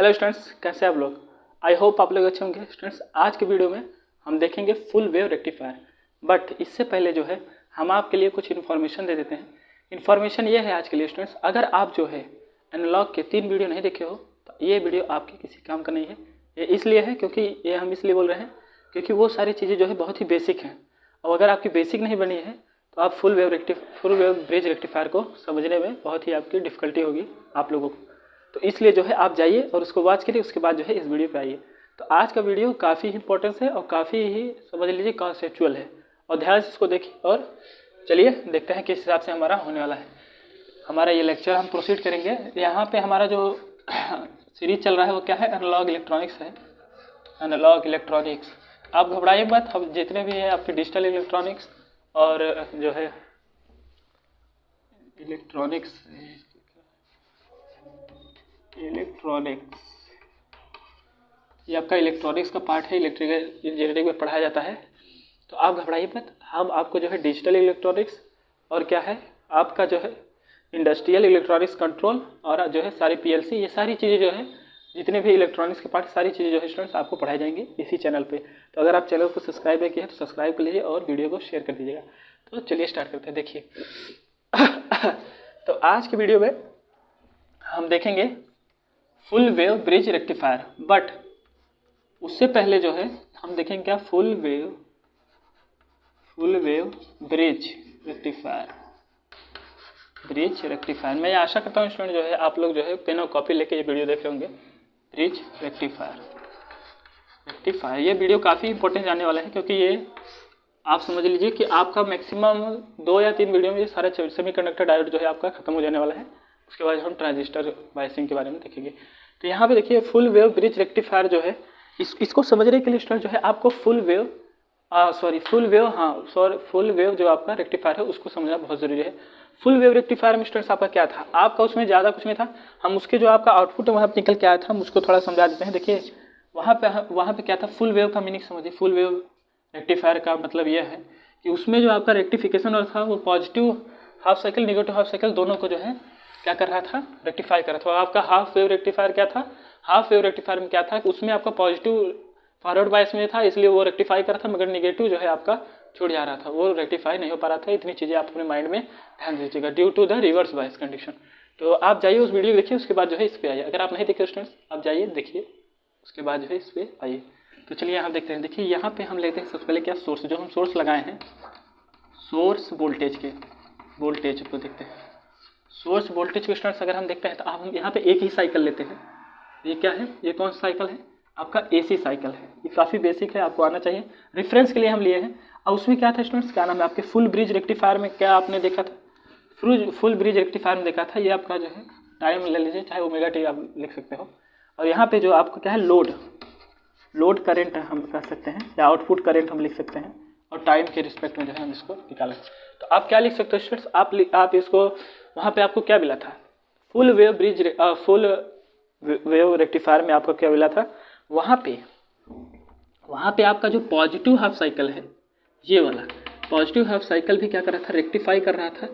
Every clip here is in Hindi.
हेलो स्टूडेंट्स, कैसे आप लोग। आई होप आप लोग अच्छे होंगे। स्टूडेंट्स, आज के वीडियो में हम देखेंगे फुल वेव रेक्टिफायर। बट इससे पहले जो है हम आपके लिए कुछ इन्फॉर्मेशन दे देते हैं। इन्फॉर्मेशन ये है आज के लिए स्टूडेंट्स, अगर आप जो है एनालॉग के 3 वीडियो नहीं देखे हो तो ये वीडियो आपके किसी काम का नहीं है। ये इसलिए है क्योंकि ये हम इसलिए बोल रहे हैं क्योंकि वो सारी चीज़ें जो है बहुत ही बेसिक हैं, और अगर आपकी बेसिक नहीं बनी है तो आप फुल वेव ब्रिज रेक्टिफायर को समझने में बहुत ही आपकी डिफ़िकल्टी होगी आप लोगों को। तो इसलिए जो है आप जाइए और उसको वॉच करिए, उसके बाद जो है इस वीडियो पे आइए। तो आज का वीडियो काफ़ी इंपॉर्टेंस है और काफ़ी ही समझ लीजिए कॉन्सेप्चुअल है, और ध्यान से इसको देखिए। और चलिए देखते हैं किस हिसाब से हमारा होने वाला है। हमारा ये लेक्चर हम प्रोसीड करेंगे। यहाँ पे हमारा जो सीरीज चल रहा है वो क्या है, एनालॉग इलेक्ट्रॉनिक्स है। एनालॉग इलेक्ट्रॉनिक्स, आप घबराइए मत। हम जितने भी है आपके डिजिटल इलेक्ट्रॉनिक्स और जो है इलेक्ट्रॉनिक्स ये आपका इलेक्ट्रॉनिक्स का पार्ट है, इलेक्ट्रिकल इंजीनियरिंग में पढ़ाया जाता है। तो आप घबराइए मत, हम आपको जो है डिजिटल इलेक्ट्रॉनिक्स और क्या है आपका जो है इंडस्ट्रियल इलेक्ट्रॉनिक्स कंट्रोल और जो है सारी पीएलसी, ये सारी चीज़ें जो है जितने भी इलेक्ट्रॉनिक्स के पार्ट सारी चीज़ें जो है स्टूडेंट्स आपको पढ़ाई जाएंगी इसी चैनल पे। तो अगर आप चैनल को सब्सक्राइब नहीं किए हैं तो सब्सक्राइब कर लीजिए और वीडियो को शेयर कर दीजिएगा। तो चलिए स्टार्ट करते हैं। देखिए तो आज के वीडियो में हम देखेंगे full wave bridge rectifier. But उससे पहले जो है हम देखेंगे क्या, फुल वेव ब्रिज रेक्टिफायर। मैं आशा करता हूँ स्टूडेंट जो है आप लोग जो है पेन और कॉपी लेके ये वीडियो देख रहे होंगे। ब्रिज रेक्टिफायर ये वीडियो काफ़ी इंपॉर्टेंट जाने वाला है, क्योंकि ये आप समझ लीजिए कि आपका मैक्सिमम 2 या 3 वीडियो में ये सारा सेमीकंडक्टर डायोड जो है आपका खत्म हो जाने वाला है। उसके बाद हम ट्रांजिस्टर बायसिंग के बारे में देखेंगे। तो यहाँ पे देखिए फुल वेव ब्रिज रेक्टिफायर जो है इसको समझने के लिए स्टूडेंट जो है आपको फुल वेव जो आपका रेक्टिफायर है उसको समझना बहुत ज़रूरी है। फुल वेव रेक्टिफायर में स्टूडेंट्स आपका क्या था, आपका उसमें ज़्यादा कुछ नहीं था। हम उसके जो आपका आउटपुट वहाँ पर निकल के आया था हम उसको थोड़ा समझा देते हैं। देखिए वहाँ पे क्या था, फुल वेव का मीनिंग समझिए। फुल वेव रेक्टिफायर का मतलब यह है कि उसमें जो आपका रेक्टिफिकेशन था वो positive half cycle negative half cycle दोनों को जो है क्या कर रहा था, रेक्टिफाई कर रहा था। और आपका हाफ वेव रेक्टिफायर क्या था, हाफ वेव रेक्टिफायर में क्या था कि उसमें आपका पॉजिटिव फॉरवर्ड बायस में था, इसलिए वो रेक्टिफाई कर रहा था, मगर निगेटिव जो है आपका छूट जा रहा था, वो रेक्टिफाई नहीं हो पा रहा था। इतनी चीज़ें आप अपने माइंड में ध्यान दीजिएगा, due to the reverse bias condition. तो आप जाइए उस वीडियो देखिए, उसके बाद जो है इस पर आइए। अगर आप नहीं देखे स्टूडेंट्स आप जाइए देखिए, उसके बाद जो है इस पर आइए। तो चलिए यहाँ देखते हैं। देखिए यहाँ पे हम लेते हैं सबसे पहले क्या, सोर्स। जो हम सोर्स लगाए हैं सोर्स वोल्टेज को देखते हैं। सोर्स वोल्टेज के स्टूडेंट्स अगर हम देखते हैं तो आप हम यहाँ पे एक ही साइकिल लेते हैं। ये क्या है, ये कौन सा साइकिल है, आपका एसी साइकिल है। ये काफ़ी बेसिक है, आपको आना चाहिए। रेफरेंस के लिए हम लिए हैं। और उसमें क्या था स्टूडेंट्स, क्या नाम है आपके फुल ब्रिज रेक्टिफायर में क्या आपने देखा था, फुल ब्रिज रेक्टिफायर में देखा था। ये आपका जो है टाइम ले लीजिए, चाहे ओमेगा टी आप लिख सकते हो। और यहाँ पे जो आपको क्या है, लोड करंट हम कह सकते हैं, या आउटपुट करंट हम लिख सकते हैं। और टाइम के रिस्पेक्ट में जो है हम इसको निकालें। तो आप क्या लिख सकते हो स्टूडेंट्स, आप इसको वहाँ पे आपको क्या मिला था, फुल वेव रेक्टिफायर में आपको क्या मिला था, वहाँ पे आपका जो पॉजिटिव हाफ साइकिल है, ये वाला पॉजिटिव हाफ साइकिल भी क्या कर रहा था, रेक्टिफाई कर रहा था।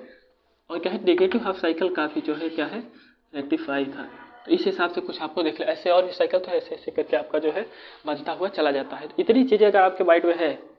और क्या है, नेगेटिव हाफ साइकिल का भी जो है क्या है, रेक्टिफाई था। तो इस हिसाब से कुछ आपको देख ले, ऐसे और भी साइकिल तो ऐसे करके आपका जो है बनता हुआ चला जाता है। इतनी चीज़ें अगर आपके माइंड में है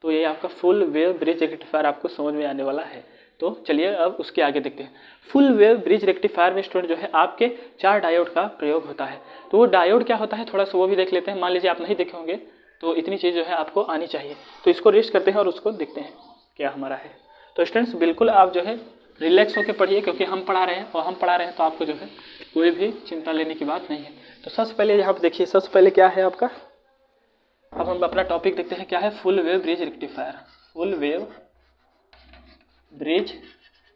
तो ये आपका फुल वेव ब्रिज रेक्टिफायर आपको समझ में आने वाला है। तो चलिए अब उसके आगे देखते हैं। फुल वेव ब्रिज रेक्टिफायर में स्टूडेंट जो है आपके 4 डायोड का प्रयोग होता है। तो वो डायोड क्या होता है थोड़ा सा वो भी देख लेते हैं। मान लीजिए आप नहीं देखे होंगे तो इतनी चीज़ जो है आपको आनी चाहिए। तो इसको रेस्ट करते हैं और उसको देखते हैं क्या हमारा है। तो स्टूडेंट्स बिल्कुल आप जो है रिलैक्स होकर पढ़िए, क्योंकि हम पढ़ा रहे हैं और हम पढ़ा रहे हैं तो आपको जो है कोई भी चिंता लेने की बात नहीं है। तो सबसे पहले यहाँ पर देखिए, सबसे पहले क्या है आपका, अब हम अपना टॉपिक देखते हैं क्या है, full wave bridge rectifier. Full wave bridge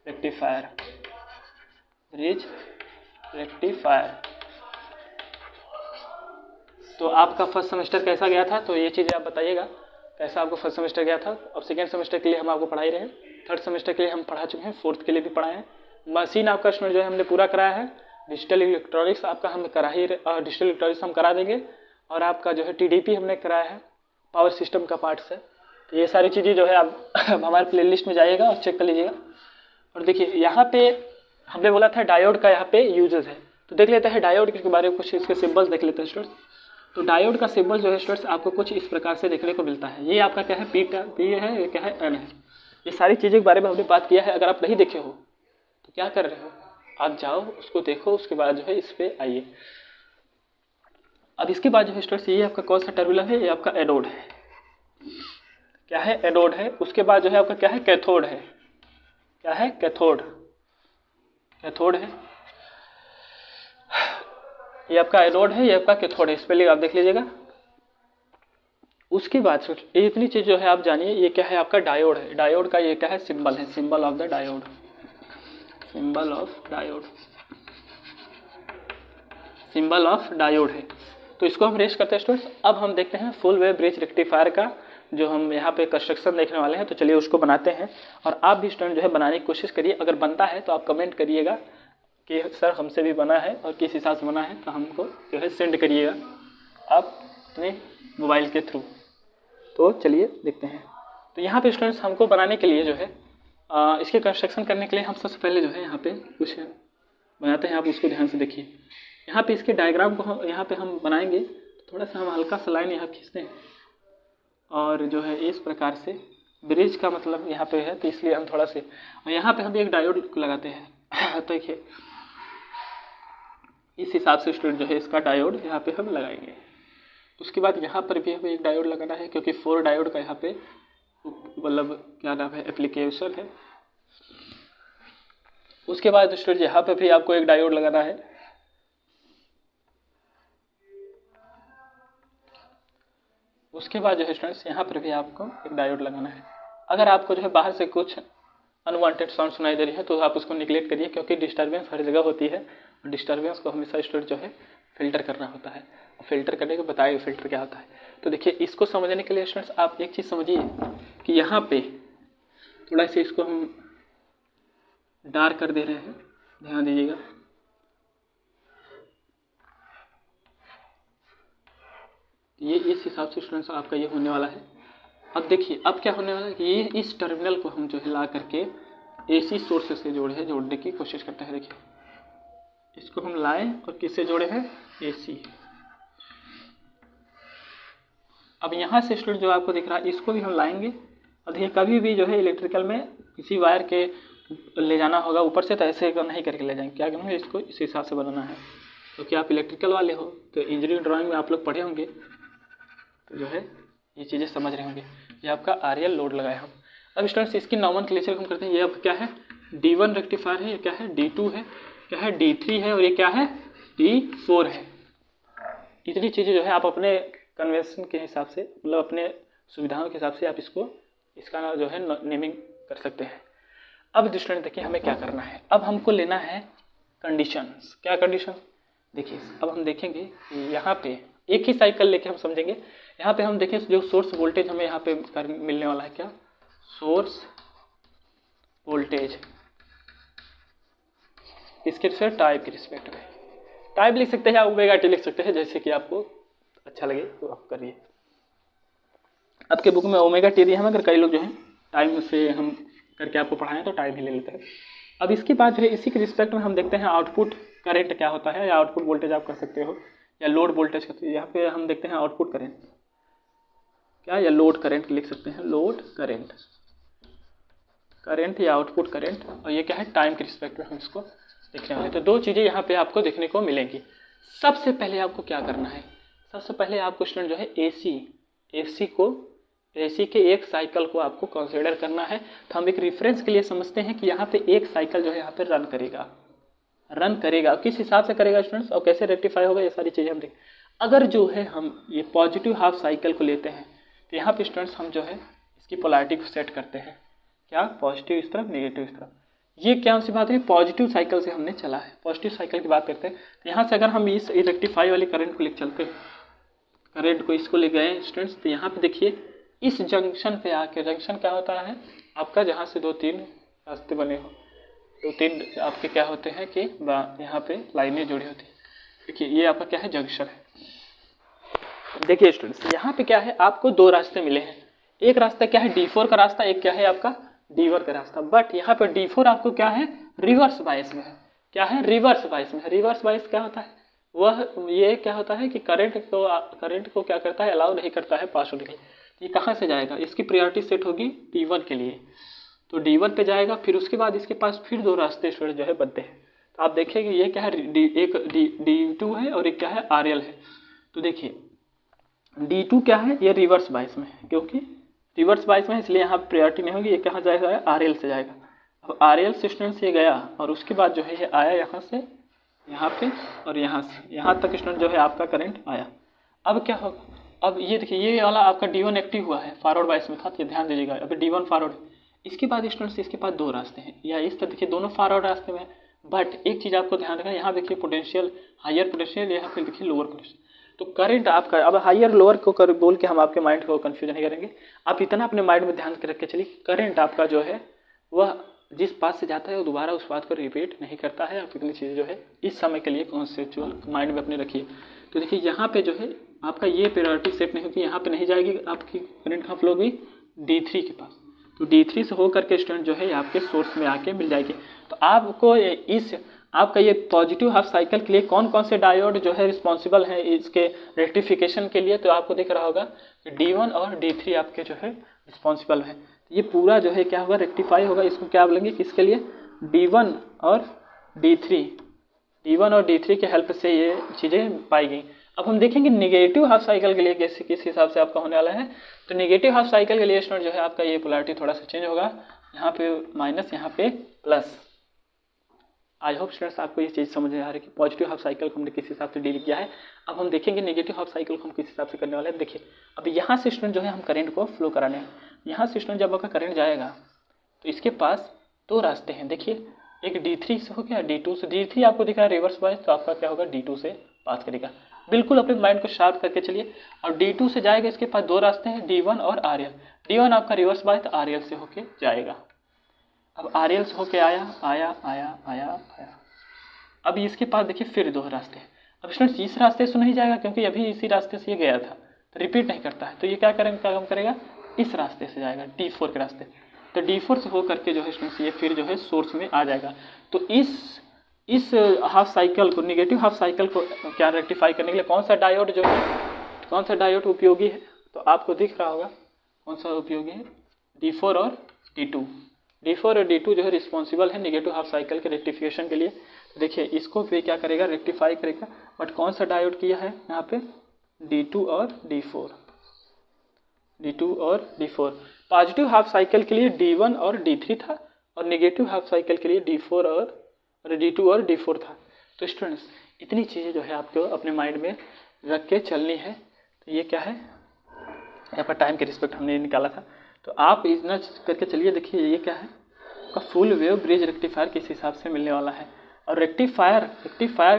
rectifier. तो आपका फर्स्ट सेमेस्टर कैसा गया था, तो ये चीज़ें आप बताइएगा कैसा आपको फर्स्ट सेमेस्टर गया था। अब सेकेंड सेमेस्टर के लिए हम आपको पढ़ा ही रहे हैं, थर्ड सेमेस्टर के लिए हम पढ़ा चुके हैं, फोर्थ के लिए भी पढ़ाए हैं। मशीन आपका स्टूडेंट जो है हमने पूरा कराया है। डिजिटल इलेक्ट्रॉनिक्स आपका हम करा ही डिजिटल इलेक्ट्रॉनिक्स हम करा देंगे। और आपका जो है टीडीपी हमने कराया है, पावर सिस्टम का पार्ट है। तो ये सारी चीज़ें जो है आप हमारे प्लेलिस्ट में जाइएगा और चेक कर लीजिएगा। और देखिए यहाँ पे हमने बोला था डायोड का यहाँ पे यूजेस है। तो देख लेते हैं डायोड के बारे में, कुछ इसके सिंबल्स देख लेते हैं स्टूडेंट्स। तो डायोड का सिंबल जो है स्टूडेंट्स आपको कुछ इस प्रकार से देखने को मिलता है। ये आपका क्या है, पी है, ये क्या है, एन है। ये सारी चीज़ों के बारे में हमने बात किया है। अगर आप नहीं देखे हो तो क्या कर रहे हो, आप जाओ उसको देखो, उसके बाद जो है इस पर आइए। अब इसके बाद जो है स्टूडेंट्स ये आपका कौन सा टर्मिनल है, ये आपका एनोड है। क्या है, एनोड है। उसके बाद जो है आपका क्या है, कैथोड है। क्या है, कैथोड, कैथोड है। ये आपका एनोड है, ये आपका कैथोड है। स्पेलिंग आप देख लीजिएगा। उसके बाद ये इतनी चीज जो है आप जानिए। ये क्या है, आपका डायोड है। डायोड का ये क्या है, सिंबल है, symbol of the diode, symbol of diode, symbol of diode है। तो इसको हम रेस्ट करते हैं स्टूडेंट्स। अब हम देखते हैं फुल वेव ब्रिज रेक्टिफायर का जो हम यहाँ पे कंस्ट्रक्शन देखने वाले हैं। तो चलिए उसको बनाते हैं, और आप भी स्टूडेंट जो है बनाने की कोशिश करिए। अगर बनता है तो आप कमेंट करिएगा कि सर हमसे भी बना है और किस हिसाब से बना है, तो हमको जो है सेंड करिएगा आप अपने मोबाइल के थ्रू। तो चलिए देखते हैं। तो यहाँ पे स्टूडेंट्स हमको बनाने के लिए जो है इसके कंस्ट्रक्शन करने के लिए हम सबसे पहले जो है यहाँ पे कुछ बनाते हैं। आप उसको ध्यान से देखिए। यहाँ पे इसके डायग्राम को यहाँ पे हम बनाएंगे। तो थोड़ा सा हम हल्का सा लाइन यहाँ खींचते हैं, और जो है इस प्रकार से ब्रिज का मतलब यहाँ पे है, तो इसलिए हम थोड़ा से, और यहाँ पे हम एक डायोड लगाते हैं। तो देखिए इस हिसाब से स्टूडेंट जो है इसका डायोड यहाँ पे हम लगाएंगे। उसके बाद यहाँ पर भी हमें एक डायोड लगाना है, क्योंकि 4 डायोड का यहाँ पे मतलब क्या नाम है, एप्लीकेशन है। उसके बाद स्टूडेंट यहाँ पे भी आपको एक डायोड लगाना है। उसके बाद जो है स्टूडेंट्स यहाँ पर भी आपको एक डायोड लगाना है। अगर आपको जो है बाहर से कुछ अनवांटेड साउंड सुनाई दे रही है तो आप उसको निगलेक्ट करिए, क्योंकि डिस्टर्बेंस हर जगह होती है, और डिस्टर्बेंस को हमेशा स्टूडेंट जो है फिल्टर करना होता है। और फिल्टर करने को बताएगा फिल्टर क्या होता है। तो देखिए इसको समझने के लिए स्टूडेंट्स आप एक चीज़ समझिए कि यहाँ पे थोड़ा सा इसको हम डार्क कर दे रहे हैं, ध्यान दीजिएगा। ये इस हिसाब से स्टूडेंट्स आपका ये होने वाला है। अब देखिए अब क्या होने वाला है कि ये इस टर्मिनल को हम जो है ला करके एसी सोर्स से जोड़ने की कोशिश करते हैं। देखिए इसको हम लाएं और किससे जोड़े हैं, एसी। अब यहाँ से स्टूडेंट जो आपको दिख रहा है इसको भी हम लाएंगे। और देखिए कभी भी जो है इलेक्ट्रिकल में किसी वायर के ले जाना होगा ऊपर से, तो ऐसे नहीं करके ले जाएंगे। क्या करेंगे, इसको इस हिसाब से बनाना है। क्योंकि आप इलेक्ट्रिकल वाले हो तो इंजीनियरिंग ड्राइंग में आप लोग पढ़े होंगे, तो जो है ये चीज़ें समझ रहे होंगे। ये आपका आरएल लोड लगाया हम। अब स्टूडेंट्स इसकी नॉमेनक्लेचर हम करते हैं। ये अब क्या है, D1 रेक्टिफायर है, ये क्या है, D2 है, क्या है, D3 है, और ये क्या है, D4 है। इतनी चीज़ें जो है आप अपने कन्वेंशन के हिसाब से, मतलब अपने सुविधाओं के हिसाब से आप इसका जो है नेमिंग कर सकते हैं। अब स्टूडेंट देखिए हमें क्या करना है। अब हमको लेना है कंडीशंस। क्या कंडीशन, देखिए अब हम देखेंगे कि यहाँ पे एक ही साइकिल लेके हम समझेंगे। यहाँ पे हम देखें जो सोर्स वोल्टेज हमें यहाँ पे मिलने वाला है, क्या, सोर्स वोल्टेज, इसके से टाइप के रिस्पेक्ट में टाइप लिख सकते हैं या ओमेगा टी लिख सकते हैं, जैसे कि आपको अच्छा लगे तो आप करिए। आपके बुक में ओमेगा टी दिया है, मगर कई लोग जो है टाइम से हम करके आपको पढ़ाएं तो टाइम ही ले लेते हैं। अब इसके बाद जो है इसी के रिस्पेक्ट में हम देखते हैं आउटपुट करंट क्या होता है, या आउटपुट वोल्टेज आप कर सकते हो, या लोड वोल्टेज करते हैं। यहाँ पे हम देखते हैं आउटपुट करंट क्या, या लोड करंट लिख सकते हैं, लोड करंट, करंट या आउटपुट करंट। और ये क्या है, टाइम के रिस्पेक्ट में हम इसको देखने वाले। तो 2 चीज़ें यहाँ पे आपको देखने को मिलेंगी। सबसे पहले आपको क्या करना है, सबसे पहले आपको स्टूडेंट जो है एसी के एक साइकिल को आपको कंसीडर करना है। तो हम एक रेफरेंस के लिए समझते हैं कि यहाँ पे एक साइकिल जो है यहाँ पे रन करेगा। किस हिसाब से करेगा स्टूडेंट्स, और कैसे रेक्टिफाई होगा, ये सारी चीज़ें हम देखें। अगर जो है हम ये पॉजिटिव हाफ साइकिल को लेते हैं तो यहाँ पे स्टूडेंट्स हम जो है इसकी पोलैरिटी को सेट करते हैं, क्या, पॉजिटिव इस तरफ, नेगेटिव इस तरफ। ये क्या सी बात है, पॉजिटिव साइकिल से हमने चला है, पॉजिटिव साइकिल की बात करते हैं। तो यहाँ से अगर हम इस रेक्टिफाई वाली करंट को ले चलते हैं, करंट को इसको ले गए स्टूडेंट्स, तो यहाँ पे देखिए इस जंक्शन पे आके, जंक्शन क्या होता है आपका, जहाँ से 2-3 रास्ते बने हो, 2-3 आपके क्या होते हैं कि यहाँ पे लाइनें जुड़ी होती है। देखिए ये आपका क्या है, जंक्शन है। देखिए स्टूडेंट्स यहाँ पे क्या है, आपको 2 रास्ते मिले हैं। एक रास्ता क्या है D4 का रास्ता, एक क्या है आपका D1 का रास्ता। बट यहाँ पे D4 आपको क्या है, रिवर्स बायस में है। क्या है, रिवर्स बाइस में। रिवर्स बाइस क्या होता है, वह ये क्या होता है कि करंट को क्या करता है, अलाउ नहीं करता है पास होने के लिए। ये कहाँ से जाएगा, इसकी प्रायोरिटी सेट होगी D1 के लिए, तो D1 पे जाएगा। फिर उसके बाद इसके पास फिर दो रास्ते स्टूडेंट जो है बनते हैं। तो आप देखेंगे ये क्या है, एक D2 है और एक क्या है RL है। तो देखिए D2 क्या है, ये रिवर्स बाइस में है, क्योंकि रिवर्स बाइस में इसलिए यहाँ प्रायोरिटी नहीं होगी। ये कहाँ जाएगा, RL से जाएगा। अब RL से स्टूडेंट से गया और उसके बाद जो है ये आया यहाँ से यहाँ पे, और यहाँ से यहाँ तक स्टूडेंट जो है आपका करंट आया। अब क्या होगा, अब ये देखिए ये वाला आपका D1 एक्टिव हुआ है, फॉरवर्ड बाइस में था, तो ध्यान दीजिएगा। अभी D1 फॉरवर्ड, इसके बाद स्टूडेंट्स इसके पास दो रास्ते हैं, या इस तरह देखिए दोनों फॉरवर्ड रास्ते में। बट एक चीज़ आपको ध्यान रखना, यहाँ देखिए पोटेंशियल हायर पोटेंशियल, यहाँ पे देखिए लोअर पोटेंशियल। तो करंट आपका, अब हायर लोअर को बोल के हम आपके माइंड को कंफ्यूजन नहीं करेंगे। आप इतना अपने माइंड में ध्यान रख के चलिए, करंट आपका जो है वह जिस बात से जाता है वो दोबारा उस बात को रिपीट नहीं करता है। आप इतनी चीज़ें जो है इस समय के लिए कॉन्सेप्चुअल माइंड में अपने रखिए। तो देखिए यहाँ पे जो है आपका ये प्रायोरिटी सेट नहीं होगी, यहाँ पे नहीं जाएगी आपकी करंट, कहाँ फ्लो होगी, D3 के पास। तो D3 से हो करके स्टूडेंट जो है आपके सोर्स में आके मिल जाएगी। तो आपको इस आपका ये पॉजिटिव हाफ साइकिल के लिए कौन कौन से डायोड जो है रिस्पॉन्सिबल हैं इसके रेक्टिफिकेशन के लिए, तो आपको दिख रहा होगा कि D1 और D3 आपके जो है रिस्पॉन्सिबल है। ये पूरा जो है क्या होगा, रेक्टिफाई होगा। इसको क्या बोलेंगे, किसके लिए, D1 और D3 के हेल्प से ये चीज़ें पाई गई। अब हम देखेंगे नेगेटिव हाफ साइकिल के लिए कैसे किस हिसाब से आपका होने वाला है। तो नेगेटिव हाफ साइकिल के लिए स्टूडेंट जो है आपका ये पोलैरिटी थोड़ा सा चेंज होगा, यहाँ पे माइनस, यहाँ पे प्लस। आई होप स्टूडेंट्स आपको ये चीज़ समझ में आ रही है कि पॉजिटिव हाफ साइकिल को हमने किस हिसाब से डील किया है। अब हम देखेंगे नेगेटिव हाफ साइकिल को हम किस हिसाब से करने वाले हैं। देखिए अब यहाँ से स्टूडेंट जो है हम करंट को फ्लो कराने हैं। यहाँ से स्टूडेंट जब आपका करंट जाएगा तो इसके पास दो रास्ते हैं। देखिए एक D3 से हो गया, D2 से। D3 आपको दिख रहा है रिवर्स बाइस, तो आपका क्या होगा, D2 से पास करेगा। बिल्कुल अपने माइंड को शार्प करके चलिए। और D2 से जाएगा, इसके पास दो रास्ते हैं, D1 और RL। D1 आपका रिवर्स बाइस, तो RL से होके जाएगा। अब RL से होके आया। अब इसके पास देखिए फिर दो रास्ते हैं। अब स्टूडेंट्स इस रास्ते से नहीं जाएगा, क्योंकि अभी इसी रास्ते से ये गया था, तो रिपीट नहीं करता है। तो ये क्या काम करेगा, इस रास्ते से जाएगा, D4 के रास्ते। तो D4 से हो करके जो है स्टूडेंट्स ये फिर जो है सोर्स में आ जाएगा। तो इस हाफ साइकिल को, नेगेटिव हाफ साइकिल को क्या रेक्टिफाई करने के लिए कौन सा डायोड उपयोगी है, तो आपको दिख रहा होगा कौन सा उपयोगी है, D4 और D2 जो है रिस्पॉन्सिबल है नेगेटिव हाफ साइकिल के रेक्टिफिकेशन के लिए। देखिए इसको भी क्या करेगा, रेक्टिफाई करेगा। बट कौन सा डायोड किया है यहाँ पे, D2 और D4। पॉजिटिव हाफ साइकिल के लिए D1 और D3 था, और नेगेटिव हाफ साइकिल के लिए D2 और D4 था। तो स्टूडेंट्स इतनी चीज़ें जो है आपको अपने माइंड में रख के चलनी है। तो ये क्या है, यहाँ पर टाइम के रिस्पेक्ट हमने निकाला था। तो आप इतना करके चलिए। देखिए ये क्या है, आपका फुल वेव ब्रिज रेक्टिफायर किस हिसाब से मिलने वाला है। और रेक्टिफायर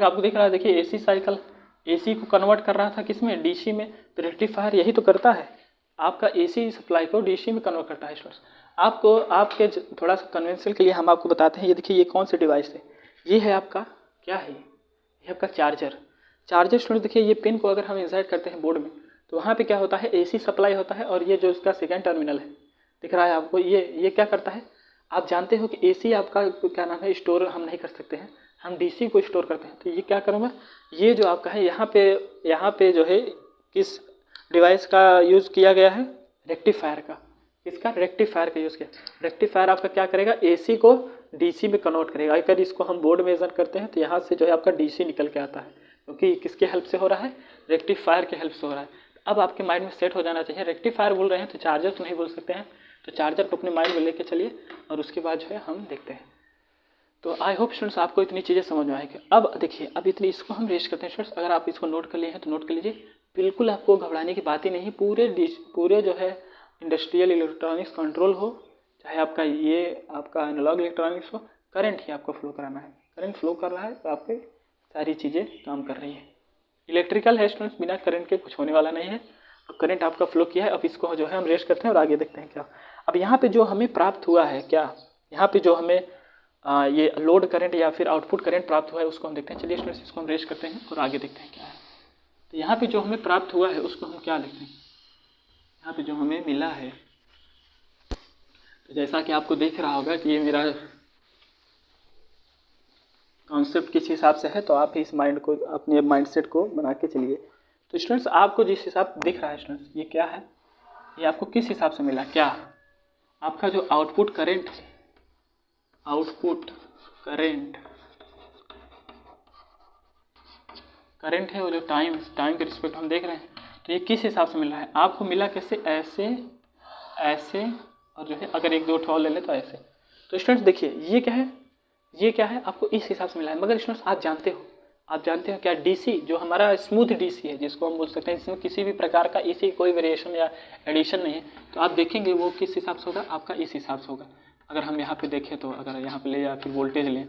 आपको दिख रहा है, देखिए AC साइकिल, AC को कन्वर्ट कर रहा था किसमें, DC में। तो रेक्टिफायर यही तो करता है, आपका AC सप्लाई को DC में कन्वर्ट करता है। स्टूडेंट्स आपको आपके थोड़ा सा कन्वेंशन के लिए हम आपको बताते हैं। ये देखिए ये कौन सी डिवाइस है, ये है आपका क्या है, ये आपका चार्जर स्टूडेंट। देखिए ये पिन को अगर हम इंसर्ट करते हैं बोर्ड में, तो वहाँ पे क्या होता है, AC सप्लाई होता है। और ये जो इसका सेकेंड टर्मिनल है दिख रहा है आपको, ये क्या करता है, आप जानते हो कि AC आपका क्या नाम है, स्टोर हम नहीं कर सकते हैं, हम DC को स्टोर करते हैं। तो ये क्या करूँगा, ये जो आपका है यहाँ पे जो है किस डिवाइस का यूज़ किया गया है, रेक्टिफायर का। इसका रेक्टिफायर का यूज़ किया। रेक्टिफायर आपका क्या करेगा, AC को DC में कन्वर्ट करेगा। अगर इसको हम बोर्ड में मेजर करते हैं तो यहाँ से जो है आपका DC निकल के आता है, क्योंकि किसके हेल्प से हो रहा है, रेक्टिफायर के हेल्प से हो रहा है। अब आपके माइंड में सेट हो जाना चाहिए, रेक्टिफायर बोल रहे हैं तो चार्जर तो नहीं बोल सकते हैं। तो चार्जर को अपने माइंड में लेके चलिए, और उसके बाद जो है हम देखते हैं। तो आई होप स्टूडेंट्स आपको इतनी चीज़ें समझ में आएगी। अब देखिए अब इतनी इसको हम रेस्ट करते हैं स्टूडेंट्स। अगर आप इसको नोट कर लिए हैं तो नोट कर लीजिए, बिल्कुल आपको घबराने की बात ही नहीं। पूरे जो है इंडस्ट्रियल इलेक्ट्रॉनिक्स कंट्रोल हो, चाहे आपका ये आपका एनालॉग इलेक्ट्रॉनिक्स हो, करंट ही आपको फ्लो कराना है। करंट फ्लो कर रहा है तो आपके सारी चीज़ें काम कर रही हैं। इलेक्ट्रिकल है स्टूडेंट्स, बिना करंट के कुछ होने वाला नहीं है। अब करंट आपका फ्लो किया है, अब इसको जो है हम रेस्ट करते हैं और आगे देखते हैं क्या। अब यहाँ पे जो हमें प्राप्त हुआ है क्या, यहाँ पे जो हमें ये लोड करंट या फिर आउटपुट करंट प्राप्त हुआ है उसको हम देखते हैं। चलिए स्टूडेंट्स इसको हम रेस्ट करते हैं और आगे देखते हैं क्या है। तो यहाँ पे जो हमें प्राप्त हुआ है उसको हम क्या लिखते हैं, यहाँ पे जो हमें मिला है, तो जैसा कि आपको देख रहा होगा कि ये मेरा कॉन्सेप्ट किस हिसाब से है, तो आप इस माइंड को, अपने माइंडसेट को बना के चलिए। तो स्टूडेंट्स आपको जिस हिसाब दिख रहा है स्टूडेंट्स, ये क्या है, ये आपको किस हिसाब से मिला, क्या आपका जो आउटपुट करेंट है, आउटपुट करंट है, वो जो टाइम के रिस्पेक्ट हम देख रहे हैं, तो ये किस हिसाब से मिला है आपको, मिला कैसे, ऐसे ऐसे और जो है अगर एक दो ठो ले ले तो ऐसे। तो स्टूडेंट्स देखिए ये क्या है, ये क्या है, आपको इस हिसाब से मिला है। मगर स्टूडेंट्स आप जानते हो क्या, डीसी जो हमारा स्मूथ डीसी है, जिसको हम बोल सकते हैं, इसमें किसी भी प्रकार का इसी कोई वेरिएशन या एडिशन नहीं है, तो आप देखेंगे वो किस हिसाब से होगा, आपका इस हिसाब से होगा। अगर हम यहाँ पे देखें तो अगर यहाँ पे ले या फिर वोल्टेज लें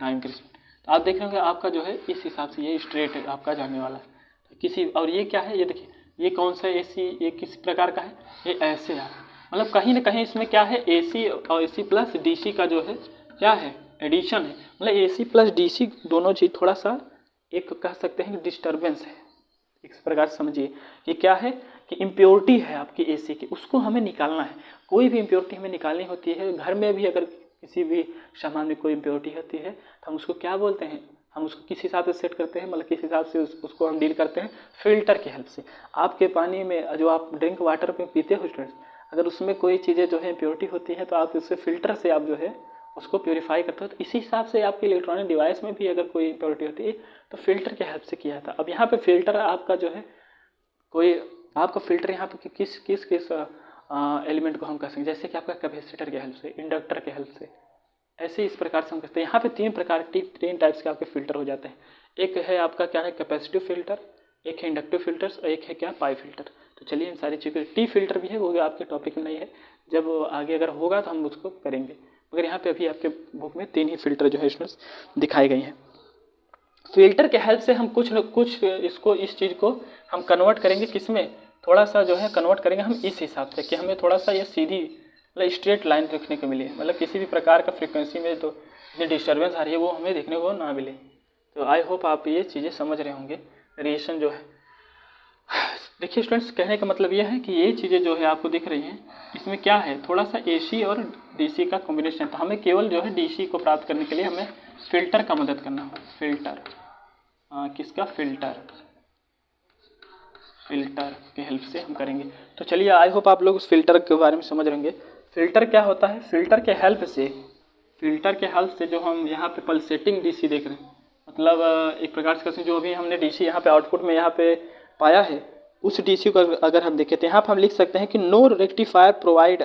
टाइम के रिस्पेक्ट, तो आप देख रहे होंगे आपका जो है इस हिसाब से ये स्ट्रेट है आपका जाने वाला है किसी। और ये क्या है, ये देखिए ये कौन सा एसी, ये किस प्रकार का है, ये ऐसे है। मतलब कहीं ना कहीं इसमें क्या है, एसी और एसी प्लस डीसी का जो है क्या है, एडिशन है। मतलब एसी प्लस डीसी दोनों चीज़ थोड़ा सा एक कह सकते हैं कि डिस्टर्बेंस है, इस प्रकार से समझिए। ये क्या है कि इम्प्योरिटी है आपकी एसी की, उसको हमें निकालना है। कोई भी इम्प्योरिटी हमें निकालनी होती है, घर में भी अगर किसी भी सामान में कोई इम्प्योरिटी होती है तो हम उसको क्या बोलते हैं, हम उसको किस हिसाब से सेट करते हैं, मतलब किस हिसाब से उसको हम डील करते हैं, फिल्टर की हेल्प से। आपके पानी में जो आप ड्रिंक वाटर में पीते हो स्टूडेंट्स, अगर उसमें कोई चीज़ें जो है इम्प्योरिटी होती है तो आप उससे फिल्टर से आप जो है उसको प्योरीफाई करते हो। तो इसी हिसाब से आपके इलेक्ट्रॉनिक डिवाइस में भी अगर कोई इम्प्योरिटी होती है तो फिल्टर की हेल्प से किया था। अब यहाँ पे फिल्टर आपका जो है कोई आपका फिल्टर यहाँ पे किस किस किस एलिमेंट को हम कह सकते हैं, जैसे कि आपका कैपेसिटर की हेल्प से, इंडक्टर की हेल्प से, ऐसे इस प्रकार से हम कहते हैं। यहाँ पे तीन टाइप्स के आपके फिल्टर हो जाते हैं। एक है आपका क्या है, कैपेसिटिव फिल्टर, एक है इंडक्टिव फिल्टर्स और एक है क्या, पाई फिल्टर। तो चलिए इन सारी चीज़ों, टी फिल्टर भी है, वो आपके टॉपिक में नहीं है, जब आगे अगर होगा तो हम उसको करेंगे। मगर यहाँ पे अभी आपके बुक में 3 ही फिल्टर जो है स्टूडेंट्स दिखाई गई हैं। फिल्टर के हेल्प से हम कुछ इसको, इस चीज़ को हम कन्वर्ट करेंगे किसमें, थोड़ा सा जो है कन्वर्ट करेंगे हम इस हिसाब से कि हमें थोड़ा सा ये सीधी मतलब स्ट्रेट लाइन देखने को मिले, मतलब किसी भी प्रकार का फ्रीक्वेंसी में तो जो डिस्टर्बेंस आ रही है वो हमें देखने को ना मिले। तो आई होप आप ये चीज़ें समझ रहे होंगे। वेरिएशन जो है, देखिए स्टूडेंट्स कहने का मतलब ये है कि ये चीज़ें जो है आपको दिख रही हैं, इसमें क्या है, थोड़ा सा एसी और डीसी का कॉम्बिनेशन। तो हमें केवल जो है डीसी को प्राप्त करने के लिए हमें फिल्टर का मदद करना होगा। फिल्टर किसका, फिल्टर के हेल्प से हम करेंगे। तो चलिए आई होप आप लोग उस फिल्टर के बारे में समझ रहेंगे। फिल्टर क्या होता है, फिल्टर के हेल्प से जो हम यहाँ पे पल्सेटिंग डीसी देख रहे हैं, मतलब एक प्रकार से जो अभी हमने डीसी यहाँ पे आउटपुट में यहाँ पे पाया है, उस डीसी को अगर हम देखें तो यहाँ पर हम लिख सकते हैं कि no rectifier provide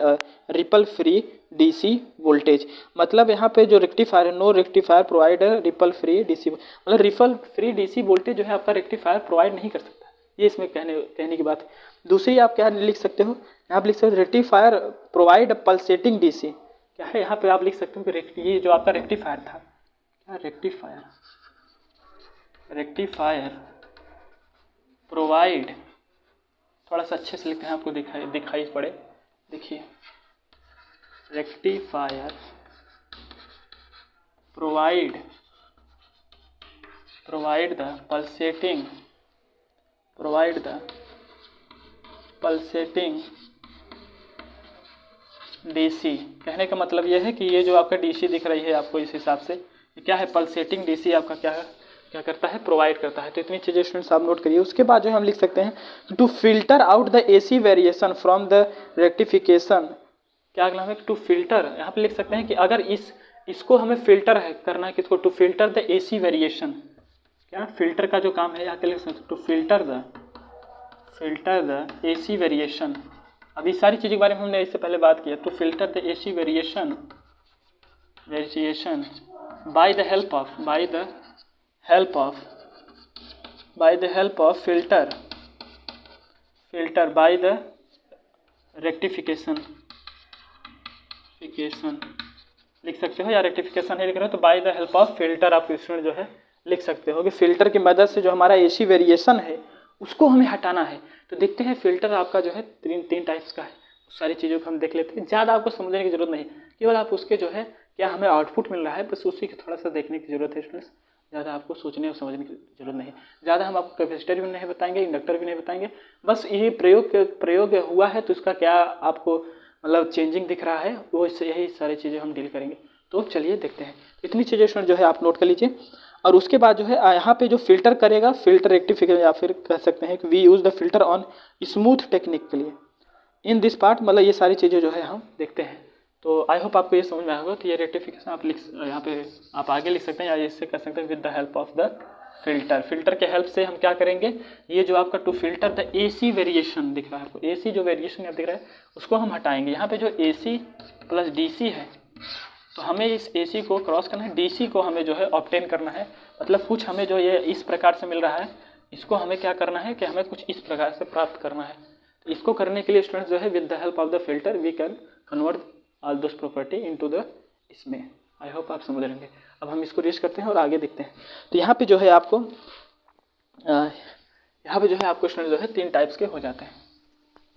ripple free DC voltage. मतलब यहाँ पे जो रेक्टिफायर है, no rectifier provide ripple free DC, मतलब रिपल फ्री डीसी वोल्टेज जो है आपका रेक्टिफायर प्रोवाइड नहीं कर सकता। ये इसमें कहने की बात है। दूसरी आप क्या लिख सकते हो, यहाँ पे लिख सकते हो रेक्टिफायर प्रोवाइड पल्सेटिंग डीसी। क्या है, यहाँ पे आप लिख सकते हो कि ये जो आपका रेक्टिफायर था, क्या रेक्टिफायर प्रोवाइड, थोड़ा सा अच्छे से लिखते हैं आपको दिखाई पड़े, देखिए rectifier provide the pulsating DC. कहने का मतलब यह है कि ये जो आपका डीसी दिख रही है आपको इस हिसाब से, ये क्या है, पल्सेटिंग डीसी आपका क्या करता है, प्रोवाइड करता है। तो इतनी चीज़ें स्टूडेंट्स आप नोट करिए। उसके बाद जो हम लिख सकते हैं to filter out the AC variation from the rectification. क्या अगला है, टू फिल्टर, यहाँ पे लिख सकते हैं कि अगर इसको हमें फिल्टर है करना है किसको, to filter the AC variation. क्या फिल्टर का जो काम है यहाँ पे लिख सकते हैं to filter the AC variation. अभी सारी चीज़ों के बारे में हमने इससे पहले बात किया। To filter the AC variation by the help of filter by the rectification लिख सकते हो, या रेक्टिफिकेशन है लिख रहे हो तो bye the help of filter आप स्टूडेंट जो है लिख सकते हो कि फिल्टर की मदद से जो हमारा एसी वेरिएशन है उसको हमें हटाना है। तो देखते हैं फिल्टर आपका जो है तीन टाइप्स का है। उस सारी चीज़ों को हम देख लेते हैं, ज़्यादा आपको समझने की जरूरत नहीं, केवल आप उसके जो है क्या हमें आउटपुट मिल रहा है बस उसी की थोड़ा सा देखने की जरूरत है स्टूडेंट्स। ज़्यादा आपको सोचने और समझने की जरूरत नहीं। ज़्यादा हम आपको कैपेसिटर भी नहीं बताएंगे, इंडक्टर भी नहीं बताएंगे, बस ये प्रयोग हुआ है तो इसका क्या आपको मतलब चेंजिंग दिख रहा है, वो यही सारी चीज़ें हम डील करेंगे। तो चलिए देखते हैं। इतनी चीज़ें स्टूडेंट जो है आप नोट कर लीजिए। और उसके बाद जो है यहाँ पे जो फिल्टर करेगा, फिल्टर रेक्टिफिकेशन, या फिर कह सकते हैं कि we use the filter on smooth technique के लिए इन दिस पार्ट, मतलब ये सारी चीज़ें जो है हम देखते हैं। तो आई होप आपको ये समझ में आया होगा। तो ये रेक्टिफिकेशन आप यहाँ पे आप आगे लिख सकते हैं, या इससे कर सकते हैं with the help of the filter. Filter के हेल्प से हम क्या करेंगे, ये जो आपका to filter the AC variation दिख रहा है आपको, AC जो वेरिएशन आप दिख रहा है उसको हम हटाएंगे। यहाँ पे जो AC प्लस DC है, तो हमें इस AC को क्रॉस करना है, DC को हमें जो है ऑब्टेन करना है। मतलब कुछ हमें जो ये इस प्रकार से मिल रहा है, इसको हमें क्या करना है कि हमें कुछ इस प्रकार से प्राप्त करना है। तो इसको करने के लिए स्टूडेंट्स जो है with the help of the filter we can convert all those property into the इसमें। आई होप आप समझ रहेंगे। अब हम इसको रीच करते हैं और आगे देखते हैं। तो यहाँ पे जो है आपको स्टूडेंट जो है 3 टाइप्स के हो जाते हैं।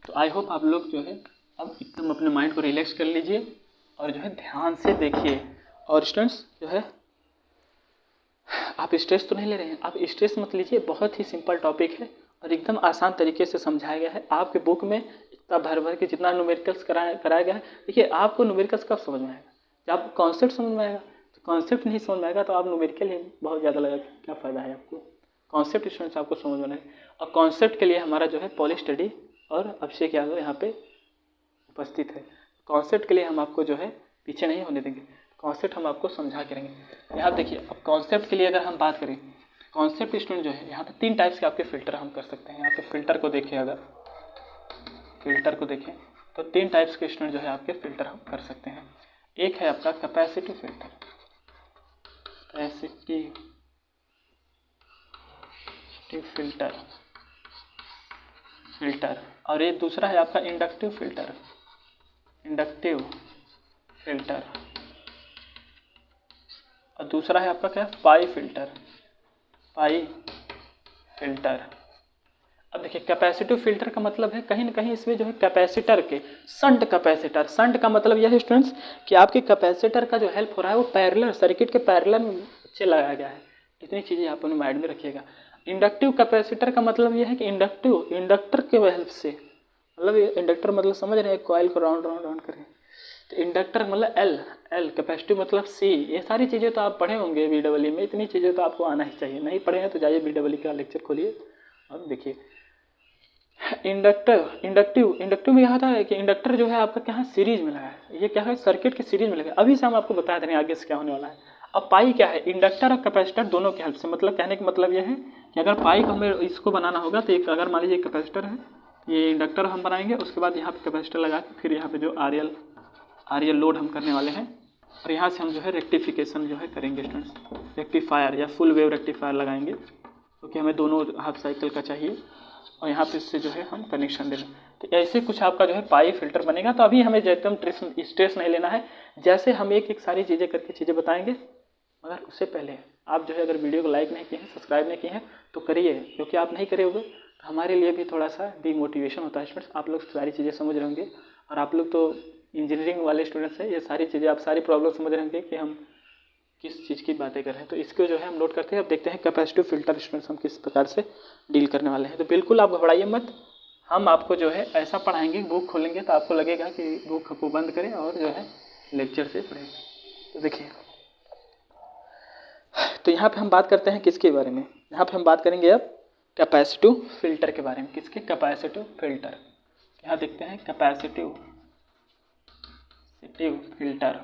तो आई होप आप लोग जो है अब एकदम अपने माइंड को रिलैक्स कर लीजिए और जो है ध्यान से देखिए। और स्टूडेंट्स जो है आप स्ट्रेस तो नहीं ले रहे हैं, आप स्ट्रेस मत लीजिए, बहुत ही सिंपल टॉपिक है और एकदम आसान तरीके से समझाया गया है। आपके बुक में इतना भर के जितना न्यूमेरिकल्स कराया गया है, देखिए आपको न्यूमेरिकल्स कब समझ में आएगा, जब आपको कॉन्सेप्ट समझ में आएगा। तो कॉन्सेप्ट नहीं समझ में आएगा तो आप न्यूमेरिकल ही बहुत ज़्यादा लगा, क्या फ़ायदा है आपको। कॉन्सेप्ट स्टूडेंट्स आपको समझ में आएगा, और कॉन्सेप्ट के लिए हमारा जो है पॉली स्टडी और अभिषेक यादव यहाँ पे उपस्थित है। कॉन्सेप्ट के लिए हम आपको जो है पीछे नहीं होने देंगे, कॉन्सेप्ट हम आपको समझा के रहेंगे। यहाँ देखिए, अब कॉन्सेप्ट के लिए अगर हम बात करें, कॉन्सेप्ट स्टूडेंट जो है यहाँ पे 3 टाइप्स के आपके फ़िल्टर हम कर सकते हैं। यहाँ पे फ़िल्टर को देखें, अगर फ़िल्टर को देखें तो 3 टाइप्स के स्टूडेंट जो है आपके फ़िल्टर हम कर सकते हैं। एक है आपका कैपेसिटिव फ़िल्टर, कैपेसिटिव फ़िल्टर, और एक दूसरा है आपका इंडक्टिव फ़िल्टर, और दूसरा है आपका क्या, पाई फ़िल्टर। अब देखिए कैपेसिटिव फ़िल्टर का मतलब है कहीं ना कहीं इसमें जो है कैपेसिटर के शंट का मतलब यह है स्टूडेंट्स कि आपके कैपेसिटर का जो हेल्प हो रहा है वो पैरेलल सर्किट के पैरेलल में से लगाया गया है। इतनी चीज़ें आप अपने माइंड में रखिएगा। इंडक्टिव कैपेसिटर का मतलब यह है कि इंडक्टर के हेल्प से, मतलब इंडक्टर मतलब समझ रहे हैं, कॉइल को राउंड करें तो इंडक्टर मतलब एल, कैपेसिटिव मतलब C। ये सारी चीज़ें तो आप पढ़े होंगे BEE में, इतनी चीज़ें तो आपको आना ही चाहिए। नहीं पढ़े हैं तो जाइए BEE का लेक्चर खोलिए और देखिए। इंडक्टिव में यह था कि इंडक्टर जो है आपका क्या है, सीरीज में लगा है। ये क्या है, सर्किट की सीरीज में लगा है। अभी से हम आपको बता दे रहे हैं आगे से क्या होने वाला है। अब पाई क्या है, इंडक्टर और कैपेसिटर दोनों की हेल्प से, मतलब कहने का मतलब यह है कि अगर पाई को हमें इसको बनाना होगा तो एक, अगर मान लीजिए कैपेसिटर है, ये इंडक्टर हम बनाएंगे, उसके बाद यहाँ पे कैपेसिटर लगा के फिर यहाँ पे जो आर एल लोड हम करने वाले हैं, और यहाँ से हम जो है रेक्टिफिकेशन जो है करेंगे स्टूडेंट्स, रेक्टिफायर या फुल वेव रेक्टिफायर लगाएंगे, क्योंकि हमें दोनों हाफ साइकिल का चाहिए, और यहाँ पे इससे जो है हम कनेक्शन दे रहे हैं। तो ऐसे कुछ आपका जो है पाई फिल्टर बनेगा। तो अभी हमें एकदम स्ट्रेस नहीं लेना है, जैसे हम एक सारी चीज़ें करके चीज़ें बताएंगे। मगर उससे पहले आप जो है अगर वीडियो को लाइक नहीं किए हैं, सब्सक्राइब नहीं किए हैं तो करिए, क्योंकि आप नहीं करे होगे तो हमारे लिए भी थोड़ा सा डीमोटिवेशन होता है स्टूडेंट्स। आप लोग सारी चीज़ें समझ रहे होंगे, और आप लोग तो इंजीनियरिंग वाले स्टूडेंट्स हैं, ये सारी चीज़ें आप सारी प्रॉब्लम समझ रहे होंगे कि हम किस चीज़ की बातें कर रहे हैं। तो इसको जो है हम नोट करते हैं। अब देखते हैं कैपेसिटिव फिल्टर स्टूडेंट्स हम किस प्रकार से डील करने वाले हैं। तो बिल्कुल आप घबराइए मत, हम आपको जो है ऐसा पढ़ाएंगे, बुक खोलेंगे तो आपको लगेगा कि बुक को बंद करें और जो है लेक्चर से पढ़ें। तो देखिए, तो यहाँ पे हम बात करते हैं किसके बारे में, यहाँ पे हम बात करेंगे अब कैपेसिटिव फिल्टर के बारे में। किसके, कैपेसिटिव फिल्टर। यहाँ देखते हैं कैपेसिटिव फिल्टर।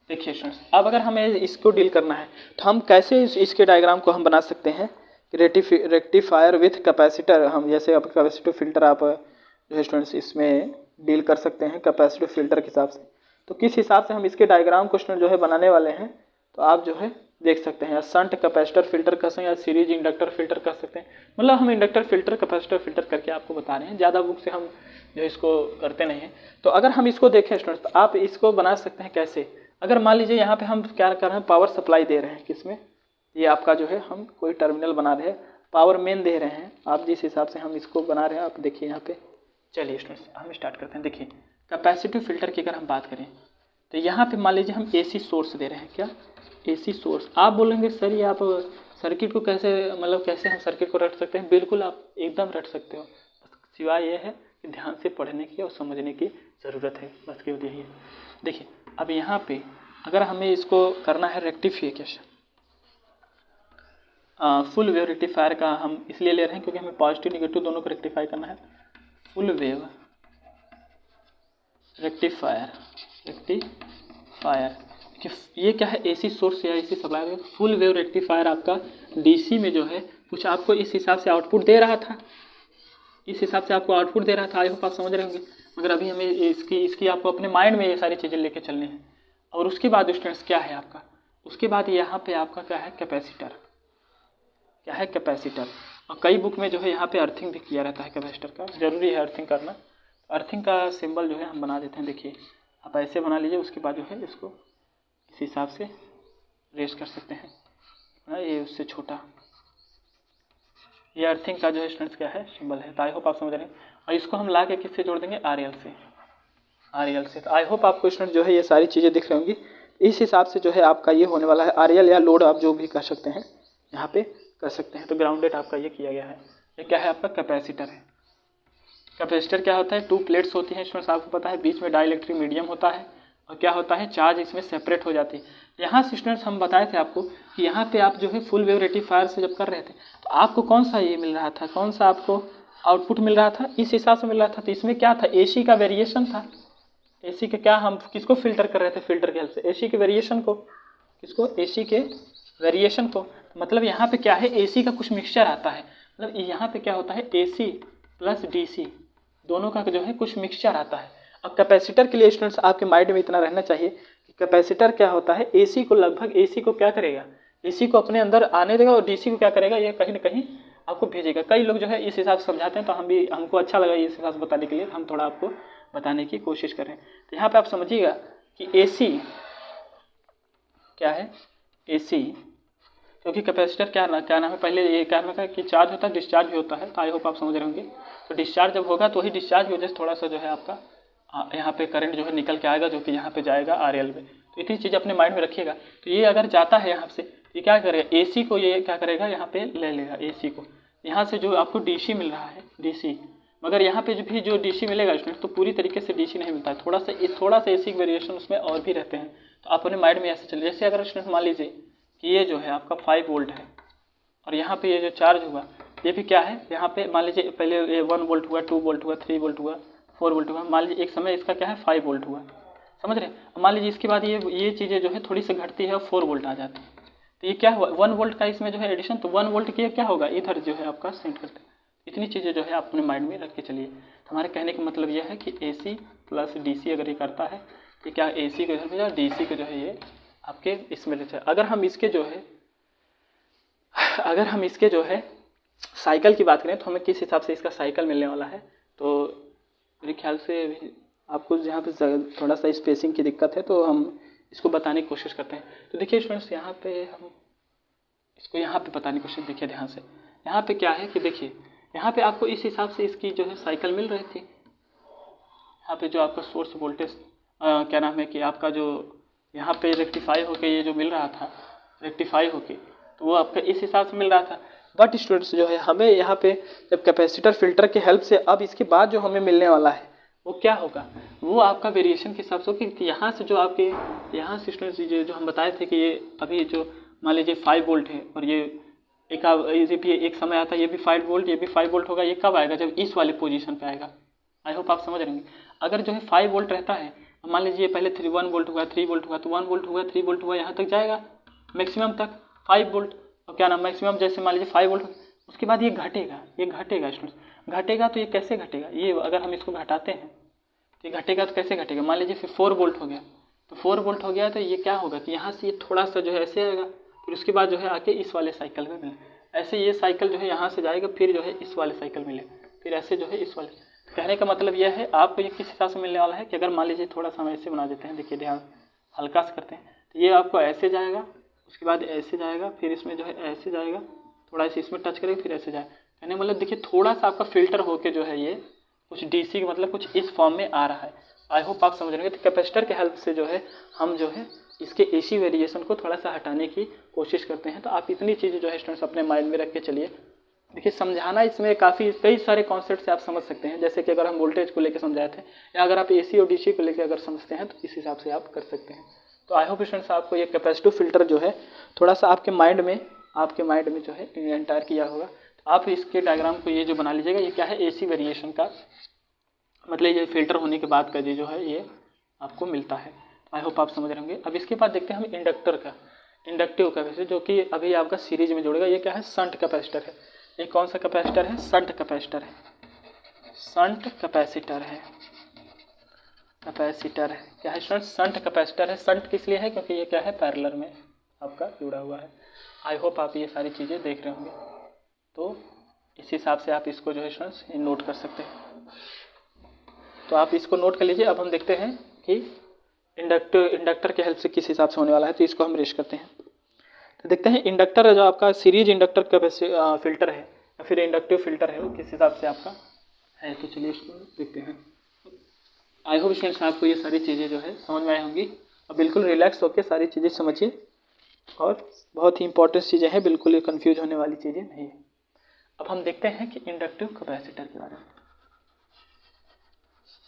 देखिए स्टूडेंट्स, अब अगर हमें इसको डील करना है तो हम कैसे इसके डायग्राम को हम बना सकते हैं। रेक्टिफायर विथ कैपेसिटर, हम जैसे अब कैपेसिटिव फिल्टर आप जो है स्टूडेंट्स इसमें डील कर सकते हैं कैपेसिटिव फिल्टर के हिसाब से। तो किस हिसाब से हम इसके डायग्राम को स्टूडेंट जो है बनाने वाले हैं, तो आप जो है देख सकते हैं, या शंट कैपेसिटर फिल्टर कर सकते हैं, या सीरीज इंडक्टर फिल्टर कर सकते हैं। मतलब हम इंडक्टर फिल्टर कैपेसिटर फिल्टर करके आपको बता रहे हैं, ज़्यादा बुक से हम जो इसको करते नहीं हैं। तो अगर हम इसको देखें स्टूडेंट्स, तो आप इसको बना सकते हैं कैसे। अगर मान लीजिए यहाँ पे हम क्या कर रहे हैं, पावर सप्लाई दे रहे हैं, किसमें, ये आपका जो है हम कोई टर्मिनल बना रहे हैं, पावर मेन दे रहे हैं। आप जिस हिसाब से हम इसको बना रहे हैं आप देखिए यहाँ पे। चलिए स्टूडेंट्स हम स्टार्ट करते हैं। देखिए कैपेसिटिव फिल्टर की अगर हम बात करें तो यहाँ पे मान लीजिए हम AC सोर्स दे रहे हैं। क्या, AC सोर्स। आप बोलेंगे सर ये आप सर्किट को कैसे, मतलब कैसे हम सर्किट को रट सकते हैं। बिल्कुल आप एकदम रट सकते हो, सिवाय ये है कि ध्यान से पढ़ने की और समझने की ज़रूरत है, बस केवल यही है। देखिए अब यहाँ पे अगर हमें इसको करना है रेक्टिफिकेशन, फुल वेव रेक्टिफायर का हम इसलिए ले रहे हैं क्योंकि हमें पॉजिटिव निगेटिव दोनों को रेक्टिफाई करना है। फुल वेव रेक्टिफायर कि ये क्या है, एसी सोर्स या AC supply. Full wave rectifier आपका डीसी में जो है कुछ आपको इस हिसाब से आउटपुट दे रहा था, इस हिसाब से आपको आउटपुट दे रहा था। आई होप आप समझ रहे होंगे। मगर अभी हमें इसकी आपको अपने माइंड में ये सारी चीज़ें लेके चलनी है। और उसके बाद स्टूडेंट्स क्या है आपका, उसके बाद यहाँ पे आपका क्या है, कैपेसिटर। क्या है, कैपेसिटर। और कई बुक में जो है यहाँ पे अर्थिंग भी किया रहता है कैपेसिटर का, जरूरी है अर्थिंग करना। अर्थिंग का सिंबल जो है हम बना देते हैं। देखिए आप ऐसे बना लीजिए, उसके बाद जो है इसको इस हिसाब से रेस कर सकते हैं, ये उससे छोटा। ये अर्थिंग का जो है स्टूडेंट्स क्या है, सिंबल है। तो आई होप आप समझ रहे हैं। और इसको हम ला के किससे जोड़ देंगे, आरएल से। तो आई होप आपको स्टूडेंट जो है ये सारी चीज़ें दिख रही होंगी। इस हिसाब से जो है आपका ये होने वाला है आरएल या लोड, आप जो भी कर सकते हैं यहाँ पे कर सकते हैं। तो ग्राउंडेड आपका ये किया गया है। ये क्या है, आपका कैपेसिटर है। कैपेसिटर क्या होता है, 2 प्लेट्स होती हैं स्टूडेंट्स, आपको पता है। बीच में डाइलेक्ट्रिक मीडियम होता है और क्या होता है, चार्ज इसमें सेपरेट हो जाती है। यहाँ से स्टूडेंट्स हम बताए थे आपको कि यहाँ पे आप जो है फुल वेव रेक्टिफायर से जब कर रहे थे तो आपको कौन सा ये मिल रहा था, कौन सा आपको आउटपुट मिल रहा था, इस हिसाब से मिल रहा था। तो इसमें क्या था, एसी का वेरिएशन था। एसी के क्या, हम किसको फिल्टर कर रहे थे, फिल्टर के हेल्प से एसी के वेरिएशन को, किसको, एसी के वेरिएशन को। मतलब यहाँ पे क्या है, एसी का कुछ मिक्सचर आता है। मतलब यहाँ पे क्या होता है, एसी प्लस डीसी दोनों का जो है कुछ मिक्सचर आता है। अब कैपेसिटर के लिए स्टूडेंट्स आपके माइंड में इतना रहना चाहिए कि कैपेसिटर क्या होता है, एसी को लगभग, एसी को क्या करेगा, एसी को अपने अंदर आने देगा और डीसी को क्या करेगा, ये कहीं ना कहीं आपको भेजेगा। कई लोग जो है इस हिसाब से समझाते हैं, तो हमको अच्छा लगा इस हिसाब से बताने के लिए, हम थोड़ा आपको बताने की कोशिश कर रहे हैं। तो यहाँ पे आप समझिएगा कि एसी क्या है, एसी, क्योंकि कैपेसिटर क्या नाम है, पहले ये क्या नाम है कि चार्ज होता है, डिस्चार्ज भी होता है। तो आई होप आप समझ रहे होंगे। तो डिस्चार्ज जब होगा तो वही डिस्चार्ज की वजह से थोड़ा सा जो है आपका यहाँ पे करंट जो है निकल के आएगा, जो कि यहाँ पे जाएगा आरएल में। तो इतनी चीज़ अपने माइंड में रखिएगा। तो ये अगर जाता है यहाँ से, ये क्या करेगा, एसी को ये क्या करेगा, यहाँ पे ले लेगा एसी को। यहाँ से जो आपको डीसी मिल रहा है, डीसी, मगर यहाँ पे जो डीसी मिलेगा स्टूडेंट, तो पूरी तरीके से डीसी नहीं मिलता है, थोड़ा सा एसी वेरिएशन उसमें और भी रहते हैं। तो आप अपने माइंड में ऐसे चलिए, जैसे अगर स्टूडेंट मान लीजिए कि ये जो है आपका 5 वोल्ट है और यहाँ पे ये जो चार्ज हुआ ये भी क्या है, यहाँ पे मान लीजिए पहले ये 1 वोल्ट हुआ, 2 वोल्ट हुआ, 3 वोल्ट हुआ, 4 वोल्ट हुआ। मान लीजिए एक समय इसका क्या है, 5 वोल्ट हुआ, समझ रहे हैं। मान लीजिए इसके बाद ये चीज़ें जो है थोड़ी सी घटती है और 4 वोल्ट आ जाती है। तो ये क्या हुआ, 1 वोल्ट का इसमें जो है एडिशन, तो 1 वोल्ट की क्या होगा, इधर जो है आपका सेंड करते हैं। इतनी चीज़ें जो है आप अपने माइंड में रख के चलिए। तो हमारे कहने का मतलब यह है कि एसी प्लस डीसी अगर ये करता है तो क्या एसी को इधर भेजा, डीसी को जो है ये आपके इसमें लेते हैं। अगर हम इसके जो है साइकिल की बात करें तो हमें किस हिसाब से इसका साइकिल मिलने वाला है, तो मेरे ख्याल से आपको यहाँ पे थोड़ा सा स्पेसिंग की दिक्कत है, तो हम इसको बताने की कोशिश करते हैं। तो देखिए स्टूडेंट्स, यहाँ पे हम इसको यहाँ पे बताने की कोशिश, देखिए ध्यान से। यहाँ पे क्या है कि देखिए यहाँ पे आपको इस हिसाब से इसकी जो है साइकिल मिल रही थी। यहाँ पे जो आपका सोर्स वोल्टेज क्या नाम है कि आपका जो यहाँ पे रेक्टिफाई होके ये जो मिल रहा था, रेक्टिफाई होके, तो वो आपका इस हिसाब से मिल रहा था। बट स्टूडेंट्स जो है हमें यहाँ पे जब कैपेसिटर फिल्टर के हेल्प से अब इसके बाद जो हमें मिलने वाला है वो क्या होगा, वो आपका वेरिएशन के हिसाब से होगा। कि यहाँ से जो आपके यहाँ से स्टूडेंट्स जो हम बताए थे कि ये अभी जो मान लीजिए 5 वोल्ट है और ये एक समय आता है ये भी 5 वोल्ट, ये भी 5 वोल्ट होगा। ये कब आएगा, जब इस वाले पोजीशन पे आएगा। आई होप आप समझ रहे होंगे। अगर जो है 5 वोल्ट रहता है, मान लीजिए पहले 1 वोल्ट हुआ, 3 वोल्ट हुआ, तो 1 वोल्ट हुआ, 3 वोल्ट हुआ, यहाँ तक जाएगा मैक्सिमम तक 5 वोल्ट। और क्या नाम मैक्सिमम, जैसे मान लीजिए 5 वोल्ट, उसके बाद ये घटेगा स्टूडेंट्स, घटेगा। तो ये कैसे घटेगा, ये अगर हम इसको घटाते हैं तो ये घटेगा। तो कैसे घटेगा, मान लीजिए फिर 4 वोल्ट हो गया, तो 4 वोल्ट हो गया तो ये क्या होगा कि यहाँ से ये थोड़ा सा जो है ऐसे आएगा, फिर उसके बाद जो है आके इस वाले साइकिल में मिले। ऐसे ये साइकिल जो है यहाँ से जाएगा, फिर जो है इस वाले साइकिल मिले, फिर ऐसे जो है इस वाले। कहने का मतलब यह है आपको ये किस हिसाब से मिलने वाला है कि अगर मान लीजिए थोड़ा सा हम ऐसे बना देते हैं, देखिए ध्यान हल्का से करते हैं, तो ये आपको ऐसे जाएगा, उसके बाद ऐसे जाएगा, फिर इसमें जो है ऐसे जाएगा, थोड़ा सा इसमें टच करेगा, फिर ऐसे जाएगा। कहने का मतलब देखिए थोड़ा सा आपका फिल्टर होके जो है ये कुछ डीसी मतलब कुछ इस फॉर्म में आ रहा है। आई होप आप समझ रहे हैं। तो कैपेसिटर के हेल्प से जो है हम जो है इसके एसी वेरिएशन को थोड़ा सा हटाने की कोशिश करते हैं। तो आप इतनी चीज़ें जो है स्टूडेंट्स अपने माइंड में रख के चलिए। देखिए समझाना इसमें काफ़ी कई सारे कॉन्सेप्ट से आप समझ सकते हैं, जैसे कि अगर हम वोल्टेज को लेकर समझाए थे या अगर आप एसी और डीसी को लेकर अगर समझते हैं तो इस हिसाब से आप कर सकते हैं। तो आई होप स्टूडेंट्स आपको ये कैपेसिटिव फिल्टर जो है थोड़ा सा आपके माइंड में जो है एंटर किया होगा। तो आप इसके डायग्राम को ये जो बना लीजिएगा, ये क्या है एसी वेरिएशन का मतलब ये फिल्टर होने के बाद का जो है ये आपको मिलता है। आई होप आप समझ रहे होंगे। अब इसके बाद देखते हैं हम इंडक्टर का, इंडक्टिव कैपेसिटर जो कि अभी आपका सीरीज में जुड़ेगा। ये क्या है शंट कैपेसिटर है। ये कौन सा कैपेसिटर है? शंट कैपेसिटर है। शंट कैपेसिटर है, कैपेसिटर है क्या है? शंट कैपेसिटर है। शंट किस लिए है? क्योंकि ये क्या है पैरेलल में आपका जुड़ा हुआ है। आई होप आप ये सारी चीज़ें देख रहे होंगे, तो इस हिसाब से आप इसको जो है स्टूडेंट्स नोट कर सकते हैं। तो आप इसको नोट कर लीजिए। अब हम देखते हैं कि इंडक्टर के हेल्प से किस हिसाब से होने वाला है, तो इसको हम रेश करते हैं। तो देखते हैं इंडक्टर जो आपका सीरीज इंडक्टर कैपेसिटर फिल्टर है या फिर इंडक्टिव फिल्टर है वो किस हिसाब से आपका है। तो चलिए इसको देखते हैं। आई होप स्टूडेंट्स आपको ये सारी चीज़ें जो है समझ में आई होंगी। अब बिल्कुल रिलैक्स होकर सारी चीज़ें समझिए, और बहुत ही इंपॉर्टेंट चीज़ें हैं, बिल्कुल ये कन्फ्यूज होने वाली चीज़ें नहीं है। अब हम देखते हैं कि इंडक्टिव कैपेसिटर के बारे में।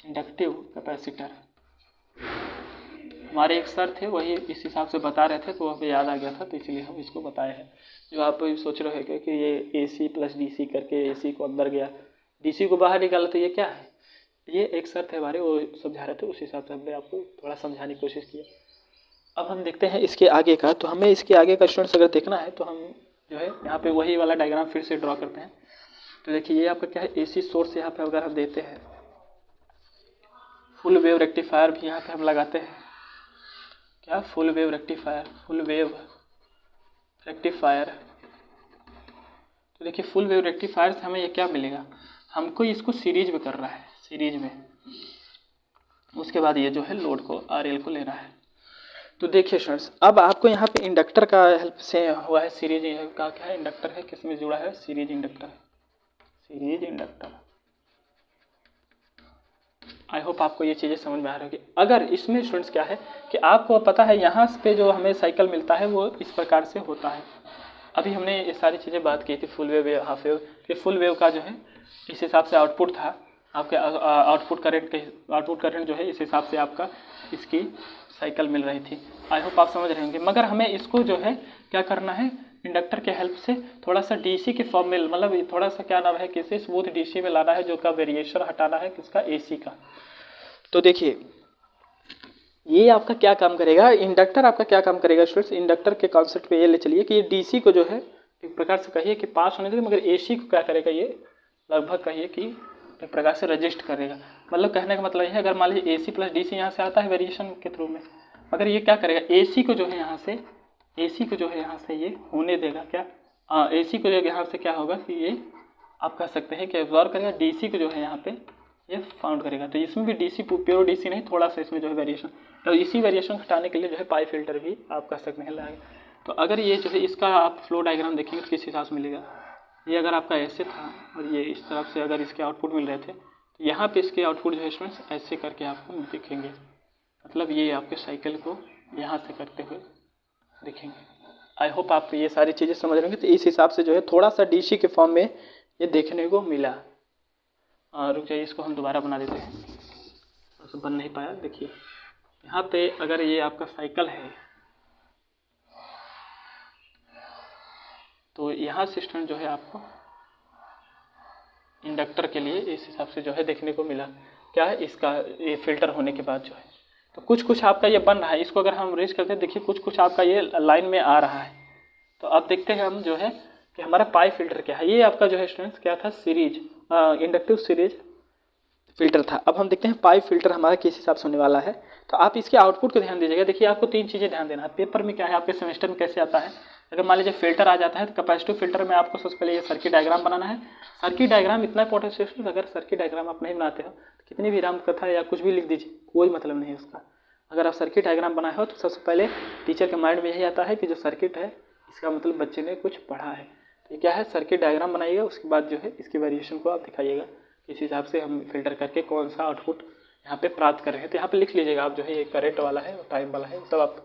इंडक्टिव कैपेसिटर हमारे एक सर थे, वही इस हिसाब से बता रहे थे, तो हमें याद आ गया था, तो इसलिए हम इसको बताए हैं। जो आप सोच रहे हो कि ये AC प्लस DC करके AC को अंदर गया, DC को बाहर निकाला, तो ये क्या है? ये एक सर थे हमारे, वो समझा रहे थे, उस हिसाब से हमने आपको थोड़ा समझाने की कोशिश की। अब हम देखते हैं इसके आगे का। तो हमें इसके आगे का स्टूडेंट्स अगर देखना है तो हम जो है यहाँ पे वही वाला डायग्राम फिर से ड्रॉ करते हैं। तो देखिए ये आपका क्या है AC सोर्स यहाँ पे अगर हम देते हैं, फुल वेव रेक्टिफायर भी यहाँ पे हम लगाते हैं। क्या? Full wave rectifier, full wave rectifier. तो देखिए फुल वेव रेक्टिफायर से हमें ये क्या मिलेगा? हमको इसको सीरीज में कर रहा है, सीरीज में। उसके बाद ये जो है लोड को RL को ले रहा है। तो देखिए स्टूडेंट्स अब आपको यहाँ पे इंडक्टर का हेल्प से हुआ है सीरीज का क्या है? इंडक्टर है, किस में जुड़ा है? Series inductor, series inductor. I hope आपको ये चीज़ें समझ में आ रही होगी। अगर इसमें स्टूडेंट्स क्या है कि आपको पता है यहाँ पे जो हमें साइकिल मिलता है वो इस प्रकार से होता है। अभी हमने ये सारी चीज़ें बात की थी, फुल वेव, हाफ वेव। कि फुल वेव का जो है इस हिसाब से आउटपुट था आपके, आउटपुट करंट जो है इस हिसाब से आपका इसकी साइकिल मिल रही थी। आई होप आप समझ रहे होंगे। मगर हमें इसको जो है क्या करना है? इंडक्टर के हेल्प से थोड़ा सा DC के फॉर्म में, मतलब थोड़ा सा क्या नाम है, किसे स्मूथ DC में लाना है, जो का वेरिएशन हटाना है किसका? AC का। तो देखिए ये आपका क्या काम करेगा, इंडक्टर आपका क्या काम करेगा स्टूडेंट्स? इंडक्टर के कॉन्सेप्ट पे ये ले चलिए कि ये DC को जो है एक प्रकार से कहिए कि पास होने देगा, मगर AC को क्या करेगा? ये लगभग कहिए कि एक प्रकार से रजिस्ट करेगा। मतलब कहने का मतलब ये है, अगर मान लीजिए AC प्लस DC यहाँ से आता है वेरिएशन के थ्रू में, मगर ये क्या करेगा? AC को जो है यहाँ से, AC को जो है यहाँ से ये होने देगा। क्या? AC को जो यहाँ से क्या होगा कि ये आप कह सकते हैं कि एब्जॉर्ब करेगा, DC को जो है यहाँ पे ये फाउंड करेगा। तो इसमें भी DC प्योर DC नहीं, थोड़ा सा इसमें जो है वेरिएशन, तो इसी वेरिएशन हटाने के लिए जो है पाई फिल्टर भी आप कह सकते हैं लगाएगा। तो अगर ये जो है इसका आप फ्लो डायग्राम देखेंगे तो किस हिसाब से मिलेगा? ये अगर आपका ऐसे था और ये इस तरफ से अगर इसके आउटपुट मिल रहे थे, तो यहाँ पे इसके आउटपुट जो है स्टूडेंट्स ऐसे करके आपको दिखेंगे। मतलब ये आपके साइकिल को यहाँ से करते हुए दिखेंगे। आई होप आप ये सारी चीज़ें समझ रहे होंगे। तो इस हिसाब से जो है थोड़ा सा DC के फॉर्म में ये देखने को मिला। रुक जाइए, इसको हम दोबारा बना देते हैं, तो बन नहीं पाया। देखिए यहाँ पे अगर ये आपका साइकिल है तो यहाँ सिस्टम जो है आपको इंडक्टर के लिए इस हिसाब से जो है देखने को मिला। क्या है? इसका ये फिल्टर होने के बाद जो है तो कुछ आपका ये बन रहा है। इसको अगर हम रेस करते हैं, देखिए कुछ आपका ये लाइन में आ रहा है। तो अब देखते हैं हम जो है कि हमारा पाई फिल्टर क्या है। ये आपका जो है स्टूडेंट्स क्या था? सीरीज इंडक्टिव सीरीज फिल्टर था। अब हम देखते हैं पाई फिल्टर हमारा किस हिसाब से होने वाला है। तो आप इसके आउटपुट को ध्यान दीजिएगा। देखिए आपको 3 चीज़ें ध्यान देना है। पेपर में क्या है, आपके सेमेस्टर में कैसे आता है, अगर मान लीजिए फिल्टर आ जाता है तो कैपेसिटिव फिल्टर में आपको सबसे पहले ये सर्किट डायग्राम बनाना है। सर्किट डायग्राम इतना इंपॉर्टेंट है, अगर सर्किट डायग्राम आप नहीं बनाते हो तो कितनी भी राम कथा या कुछ भी लिख दीजिए, कोई मतलब नहीं है उसका। अगर आप सर्किट डायग्राम बनाए हो तो सबसे पहले टीचर के माइंड में यही आता है कि जो सर्किट है इसका मतलब बच्चे ने कुछ पढ़ा है। तो क्या है? सर्किट डायग्राम बनाइएगा, उसके बाद जो है इसके वेरिएशन को आप दिखाइएगा, इस हिसाब से हम फिल्टर करके कौन सा आउटपुट यहाँ पे प्राप्त कर रहे हैं। तो यहाँ पे लिख लीजिएगा आप जो है ये करंट वाला है और टाइम वाला है, सब आप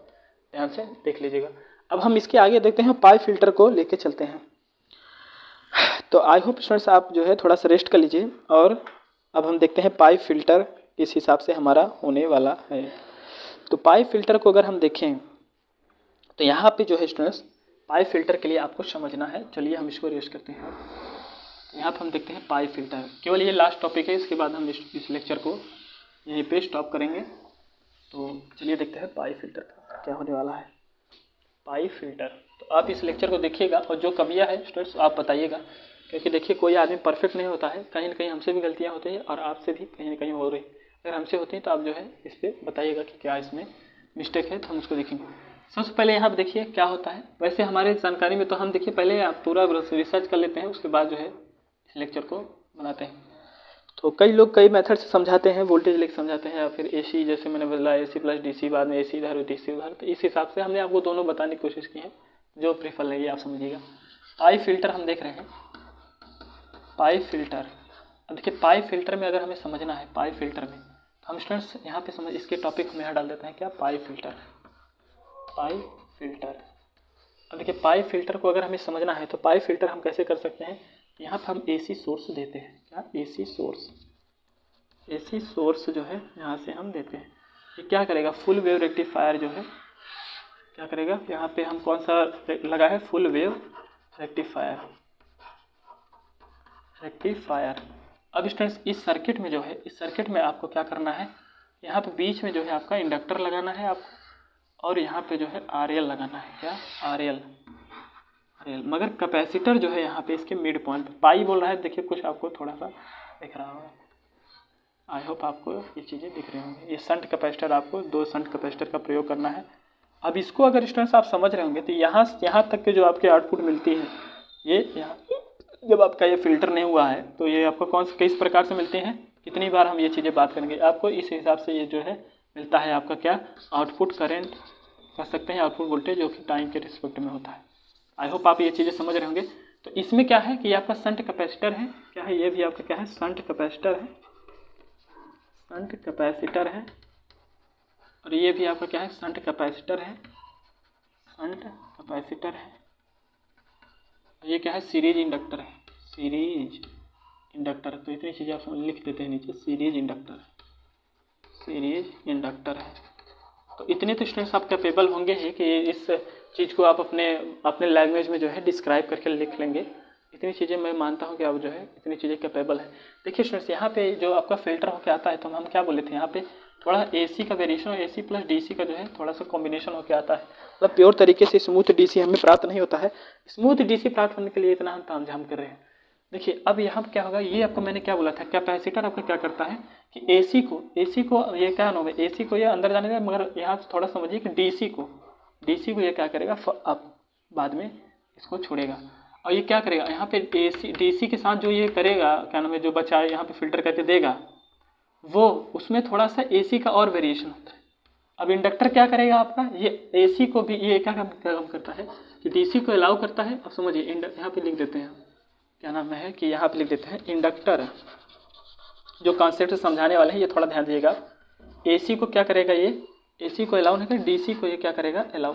ध्यान से देख लीजिएगा। अब हम इसके आगे देखते हैं, पाई फिल्टर को लेके चलते हैं। तो आई होप स्टूडेंट्स आप जो है थोड़ा सा रेस्ट कर लीजिए, और अब हम देखते हैं पाइप फिल्टर किस हिसाब से हमारा होने वाला है। तो पाइप फिल्टर को अगर हम देखें तो यहाँ पे जो है स्टूडेंट्स पाइप फिल्टर के लिए आपको समझना है। चलिए हम इसको रेस्ट करते हैं। यहाँ पर हम देखते हैं पाइप फिल्टर, केवल ये लास्ट टॉपिक है, इसके बाद हम इस लेक्चर को यहीं पे स्टॉप करेंगे। तो चलिए देखते हैं पाइप फिल्टर का क्या होने वाला है। पाइप फिल्टर, तो आप इस लेक्चर को देखिएगा और जो कमियां है स्टूडेंट्स आप बताइएगा, क्योंकि देखिए कोई आदमी परफेक्ट नहीं होता है, कहीं ना कहीं हमसे भी गलतियां होती हैं और आपसे भी कहीं ना कहीं हो रही। अगर हमसे होती हैं तो आप जो है इस पर बताइएगा कि क्या इसमें मिस्टेक है, तो हम उसको देखेंगे। सबसे पहले यहाँ पर देखिए क्या होता है। वैसे हमारे जानकारी में तो हम देखिए पहले आप पूरा रिसर्च कर लेते हैं, उसके बाद जो है इस लेक्चर को बनाते हैं। तो कई लोग कई मेथड से समझाते हैं, वोल्टेज लेके समझाते हैं, या फिर एसी जैसे मैंने बोला एसी प्लस डीसी, बाद में एसी इधर डीसी उधर। तो इस हिसाब से हमने आपको दोनों बताने की कोशिश की है, जो प्रेफर लगे आप समझिएगा। पाइप फिल्टर हम देख रहे हैं, पाइप फिल्टर। अब देखिए पाइप फिल्टर में अगर हमें समझना है, पाइप फिल्टर में तो हम स्टूडेंट्स यहाँ पे समझ इसके टॉपिक हम यहाँ डाल देते हैं क्या, पाइप फिल्टर। पाइप फिल्टर, अब देखिए पाइप फिल्टर को अगर हमें समझना है तो पाइप फिल्टर हम कैसे कर सकते हैं। यहाँ पर हम एसी सोर्स देते हैं, क्या एसी सोर्स, एसी सोर्स जो है यहाँ से हम देते हैं। ये क्या करेगा, फुल वेव रेक्टिफायर जो है क्या करेगा, यहाँ पे हम कौन सा लगा है, फुल वेव रेक्टिफायर, रेक्टिफायर। अब स्टूडेंट्स इस सर्किट में जो है, इस सर्किट में आपको क्या करना है, यहाँ पे बीच में जो है आपका इंडक्टर लगाना है आपको, और यहाँ पे जो है RL लगाना है, क्या RL, मगर कैपेसिटर जो है यहाँ पे इसके मिड पॉइंट पे, पाई बोल रहा है, देखिए कुछ आपको थोड़ा सा दिख रहा होगा, आई होप आपको ये चीज़ें दिख रही होंगी। ये शंट कैपेसिटर, आपको 2 शंट कैपेसिटर का प्रयोग करना है। अब इसको अगर स्टूडेंट्स आप समझ रहे होंगे तो यहाँ तक के जो आपके आउटपुट मिलती है, ये यहाँ जब आपका ये फिल्टर नहीं हुआ है तो ये आपको कौन से किस प्रकार से मिलते हैं, कितनी बार हम ये चीज़ें बात करेंगे, आपको इस हिसाब से ये जो है मिलता है आपका क्या, आउटपुट करेंट कह सकते हैं, आउटपुट वोल्टेज, जो कि टाइम के रिस्पेक्ट में होता है। आई होप आप ये चीज़ें समझ रहे होंगे। तो इसमें क्या है कि आपका शंट कैपेसिटर है, क्या है, ये भी आपका क्या है, शंट कैपेसिटर है, शंट कैपेसिटर है, और ये भी आपका क्या है, शंट कैपेसिटर है, शंट कैपेसिटर है। ये क्या है, सीरीज इंडक्टर है, सीरीज इंडक्टर। तो इतनी चीज़ें आप लिख देते हैं नीचे, सीरीज इंडक्टर, सीरीज इंडक्टर है। तो इतने तो स्टूडेंट्स आप कैपेबल होंगे ही कि इस चीज़ को आप अपने लैंग्वेज में जो है डिस्क्राइब करके लिख लेंगे। इतनी चीज़ें मैं मानता हूँ कि आप जो है इतनी चीज़ें कैपेबल है। देखिए स्टूडेंट्स यहाँ पे जो आपका फिल्टर होकर आता है, तो हम क्या बोले थे, यहाँ पे थोड़ा एसी का वेरिएशन और एसी प्लस डीसी का जो है थोड़ा सा कॉम्बिनेशन होकर आता है। मतलब प्योर तरीके से स्मूथ डीसी हमें प्राप्त नहीं होता है। स्मूथ डीसी प्राप्त होने के लिए इतना हम तामझाम कर रहे हैं। देखिए अब यहाँ पर क्या होगा, ये आपको मैंने क्या बोला था, कैपेसिटर आपका क्या करता है कि एसी को ये क्या नाम है, एसी को ये अंदर जाने देगा, मगर यहाँ थोड़ा समझिए कि डीसी को ये क्या करेगा, अब बाद में इसको छोड़ेगा। और ये क्या करेगा, यहाँ पे डीसी के साथ जो ये करेगा, क्या नाम है, जो बचा है यहाँ पे फिल्टर करके देगा, वो उसमें थोड़ा सा एसी का और वेरिएशन होता है। अब इंडक्टर क्या करेगा आपका, ये एसी को भी ये क्या काम करता है कि डीसी को अलाउ करता है। अब समझिए यहाँ पे लिख देते हैं, क्या नाम है कि यहाँ पे लिख देते हैं इंडक्टर। जो कॉन्सेप्ट समझाने वाले हैं ये थोड़ा ध्यान दिएगा। एसी को क्या करेगा, ये एसी को अलाउ नहीं करेगा, डीसी को ये क्या करेगा, अलाउ,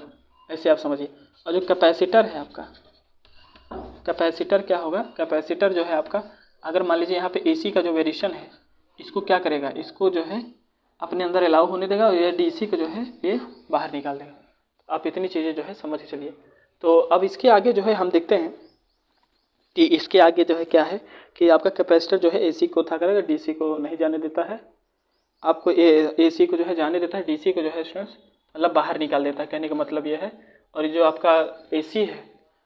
ऐसे आप समझिए। और जो कैपेसिटर है आपका, कैपेसिटर क्या होगा, कैपेसिटर जो है आपका, अगर मान लीजिए यहाँ पे एसी का जो वेरिएशन है, इसको क्या करेगा, इसको जो है अपने अंदर अलाउ होने देगा, और ये डीसी को जो है ये बाहर निकाल देगा। आप इतनी चीज़ें जो है समझ के चलिए। तो अब इसके आगे जो है हम देखते हैं कि इसके आगे जो है क्या है कि आपका कैपेसिटर जो है एसी को था करेगा, डीसी को नहीं जाने देता है। आपको एसी को जो है जाने देता है, डीसी को जो है स्टूडेंट्स मतलब बाहर निकाल देता है, कहने का मतलब ये है। और ये जो आपका एसी है,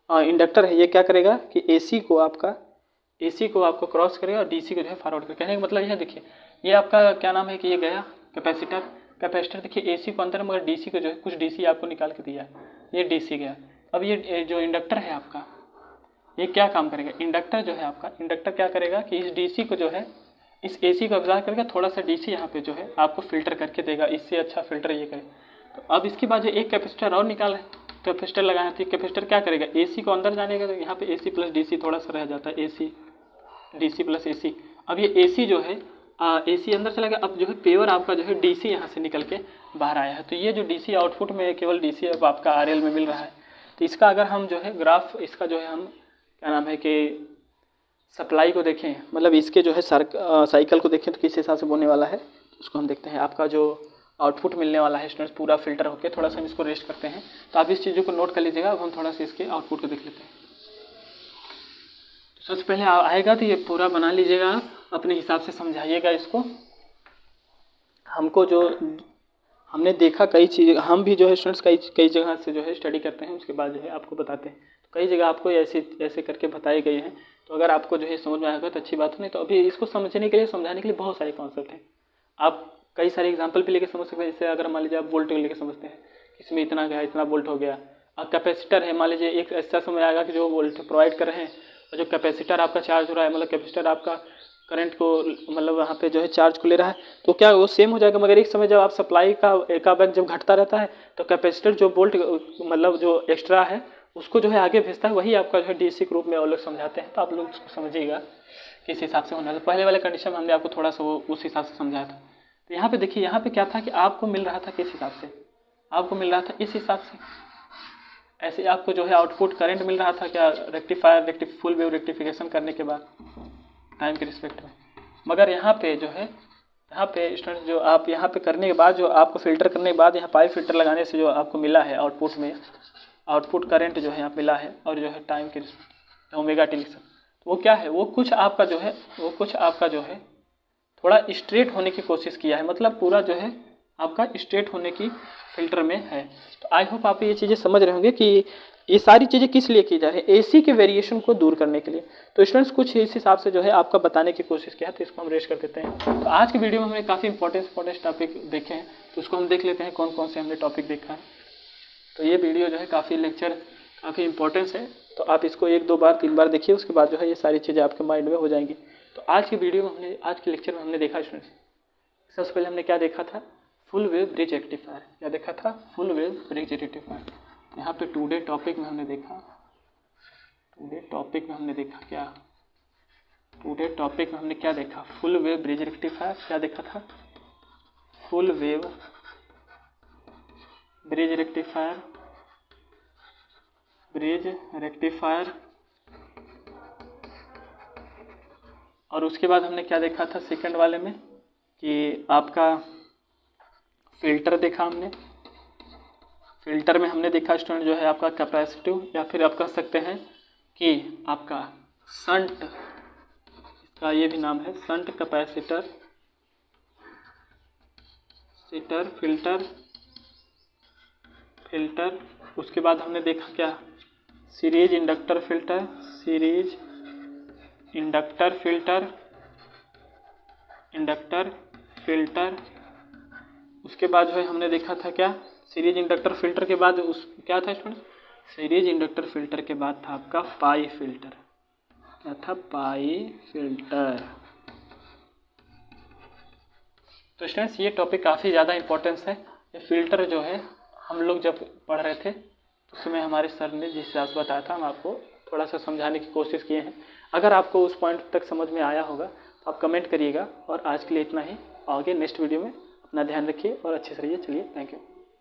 इंडक्टर है, ये क्या करेगा कि एसी को आपको क्रॉस करेगा और डीसी को जो है फॉरवर्ड करेगा। कहने का मतलब ये है, देखिए ये आपका क्या नाम है कि ये गया कैपेसिटर देखिए एसी को अंदर, मगर डीसी को जो है कुछ डीसी आपको निकाल के दिया, ये डीसी गया। अब ये जो इंडक्टर है आपका, ये क्या काम करेगा, इंडक्टर जो है आपका, इंडक्टर क्या करेगा कि इस डीसी को जो है, इस एसी को ऑब्जर्व करेगा, थोड़ा सा डीसी यहाँ पे जो है आपको फिल्टर करके देगा, इससे अच्छा फिल्टर ये करे। तो अब इसके बाद जो एक कैपेसिटर और निकाल है, कैपेसिटर लगाया, तो कैपेसिटर क्या करेगा, एसी को अंदर जाने का, तो यहाँ पे एसी प्लस डीसी थोड़ा सा रह जाता है, एसी डीसी प्लस एसी। अब ये एसी जो है एसी अंदर चला गया, अब जो है प्योर आपका जो है डीसी यहाँ से निकल के बाहर आया है। तो ये जो डीसी आउटपुट में केवल डीसी अब आपका आरएल में मिल रहा है। तो इसका अगर हम जो है ग्राफ, इसका जो है हम क्या नाम है कि सप्लाई को देखें, मतलब इसके जो है साइकिल को देखें तो किस हिसाब से बोलने वाला है उसको हम देखते हैं। आपका जो आउटपुट मिलने वाला है स्टूडेंट्स पूरा फिल्टर होकर, थोड़ा सा हम इसको रेस्ट करते हैं, तो आप इस चीज़ों को नोट कर लीजिएगा। अब हम थोड़ा सा इसके आउटपुट को देख लेते हैं। तो सबसे पहले आएगा तो ये पूरा बना लीजिएगा, अपने हिसाब से समझाइएगा इसको। हमको जो हमने देखा कई चीज़, हम भी जो है स्टूडेंट्स कई जगह से जो है स्टडी करते हैं, उसके बाद जो है आपको बताते हैं। तो कई जगह आपको ऐसे करके बताए गए हैं, तो अगर आपको जो है समझ में आएगा तो अच्छी बात है, नहीं तो अभी इसको समझने के लिए समझाने के लिए बहुत सारे कॉन्सेप्ट हैं। आप कई सारे एग्जाम्पल भी लेके समझ सकते हैं। जैसे अगर मान लीजिए आप वोल्ट लेके समझते हैं, इसमें इतना गया, इतना वोल्ट हो गया। अब कैपेसिटर है, मान लीजिए एक ऐसा समझ आएगा कि जो वोल्ट प्रोवाइड कर रहे हैं और जो कैपेसिटर आपका चार्ज हो रहा है, मतलब कैपेसिटर आपका करंट को मतलब वहाँ पे जो है चार्ज को ले रहा है, तो क्या वो सेम हो जाएगा। मगर एक समय जब आप सप्लाई का एकाबैग जब घटता रहता है तो कैपेसिटर जो वोल्ट मतलब जो एक्स्ट्रा है उसको जो है आगे भेजता है, वही आपका जो है डीसी के रूप में वो लोग समझाते हैं। तो आप लोग उसको समझिएगा किस हिसाब से होना है। तो पहले वाले कंडीशन में हमने आपको थोड़ा सा वो उस हिसाब से समझाया था। तो यहाँ पे देखिए, यहाँ पे क्या था कि आपको मिल रहा था किस हिसाब से, आपको मिल रहा था इस हिसाब से। ऐसे आपको जो है आउटपुट करंट मिल रहा था क्या, रेक्टिफायर फुल वेव रेक्टिफिकेशन करने के बाद टाइम के रिस्पेक्ट में। मगर यहाँ पे जो है, यहाँ पे स्टूडेंट जो आप यहाँ पे करने के बाद जो आपको फिल्टर करने के बाद यहाँ पाइप फिल्टर लगाने से जो आपको मिला है आउटपुट में, आउटपुट करंट जो है यहाँ मिला है, और जो है टाइम के रिस्पेक्ट ओमेगा टी लिख सकते, तो वो क्या है, वो कुछ आपका जो है थोड़ा स्ट्रेट होने की कोशिश किया है, मतलब पूरा जो है आपका स्ट्रेट होने की फिल्टर में है। तो आई होप आप ये चीज़ें समझ रहे होंगे कि ये सारी चीज़ें किस लिए की जा रही है, एसी के वेरिएशन को दूर करने के लिए। तो स्टूडेंट्स कुछ इस हिसाब से जो है आपका बताने की कोशिश किया है, तो इसको हम रेस्ट कर देते हैं। तो आज की वीडियो में हमने काफ़ी इंपॉर्टेंट टॉपिक देखे हैं, तो उसको हम देख लेते हैं कौन कौन से हमने टॉपिक देखा है। तो ये वीडियो जो है काफ़ी इंपॉर्टेंस है, तो आप इसको 1 2 बार 3 बार देखिए, उसके बाद जो है ये सारी चीज़ें आपके माइंड में हो जाएंगी। तो आज की वीडियो में आज के लेक्चर में हमने देखा स्टूडेंट्स, सबसे पहले हमने क्या देखा था, फुल वेव ब्रिज रेक्टिफायर। क्या देखा था, फुल वेव ब्रिज रेक्टिफायर। यहाँ पे टुडे टॉपिक में हमने देखा क्या, टुडे टॉपिक में हमने क्या देखा, फुल वेव ब्रिज रेक्टिफायर। क्या देखा था, फुल वेव ब्रिज रेक्टिफायर। और उसके बाद हमने क्या देखा था सेकंड वाले में, कि आपका फिल्टर देखा हमने। फिल्टर में हमने देखा स्टूडेंट जो है आपका कैपेसिटिव, या फिर आप कह सकते हैं कि आपका शंट, इसका ये भी नाम है शंट कैपेसिटर फिल्टर। उसके बाद हमने देखा क्या, सीरीज इंडक्टर फिल्टर। उसके बाद जो है हमने देखा था क्या, सीरीज इंडक्टर फिल्टर के बाद क्या था स्टूडेंट, सीरीज इंडक्टर फिल्टर के बाद था आपका पाई फिल्टर। क्या था, पाई फिल्टर। तो स्टूडेंट्स ये टॉपिक काफ़ी ज़्यादा इंपॉर्टेंस है। ये फिल्टर जो है हम लोग जब पढ़ रहे थे तो उसमें हमारे सर ने जिस हिसाब से बताया था, हम आपको थोड़ा सा समझाने की कोशिश किए हैं। अगर आपको उस पॉइंट तक समझ में आया होगा तो आप कमेंट करिएगा। और आज के लिए इतना ही, आगे नेक्स्ट वीडियो में अपना ध्यान रखिए और अच्छे से रहिए। चलिए, थैंक यू।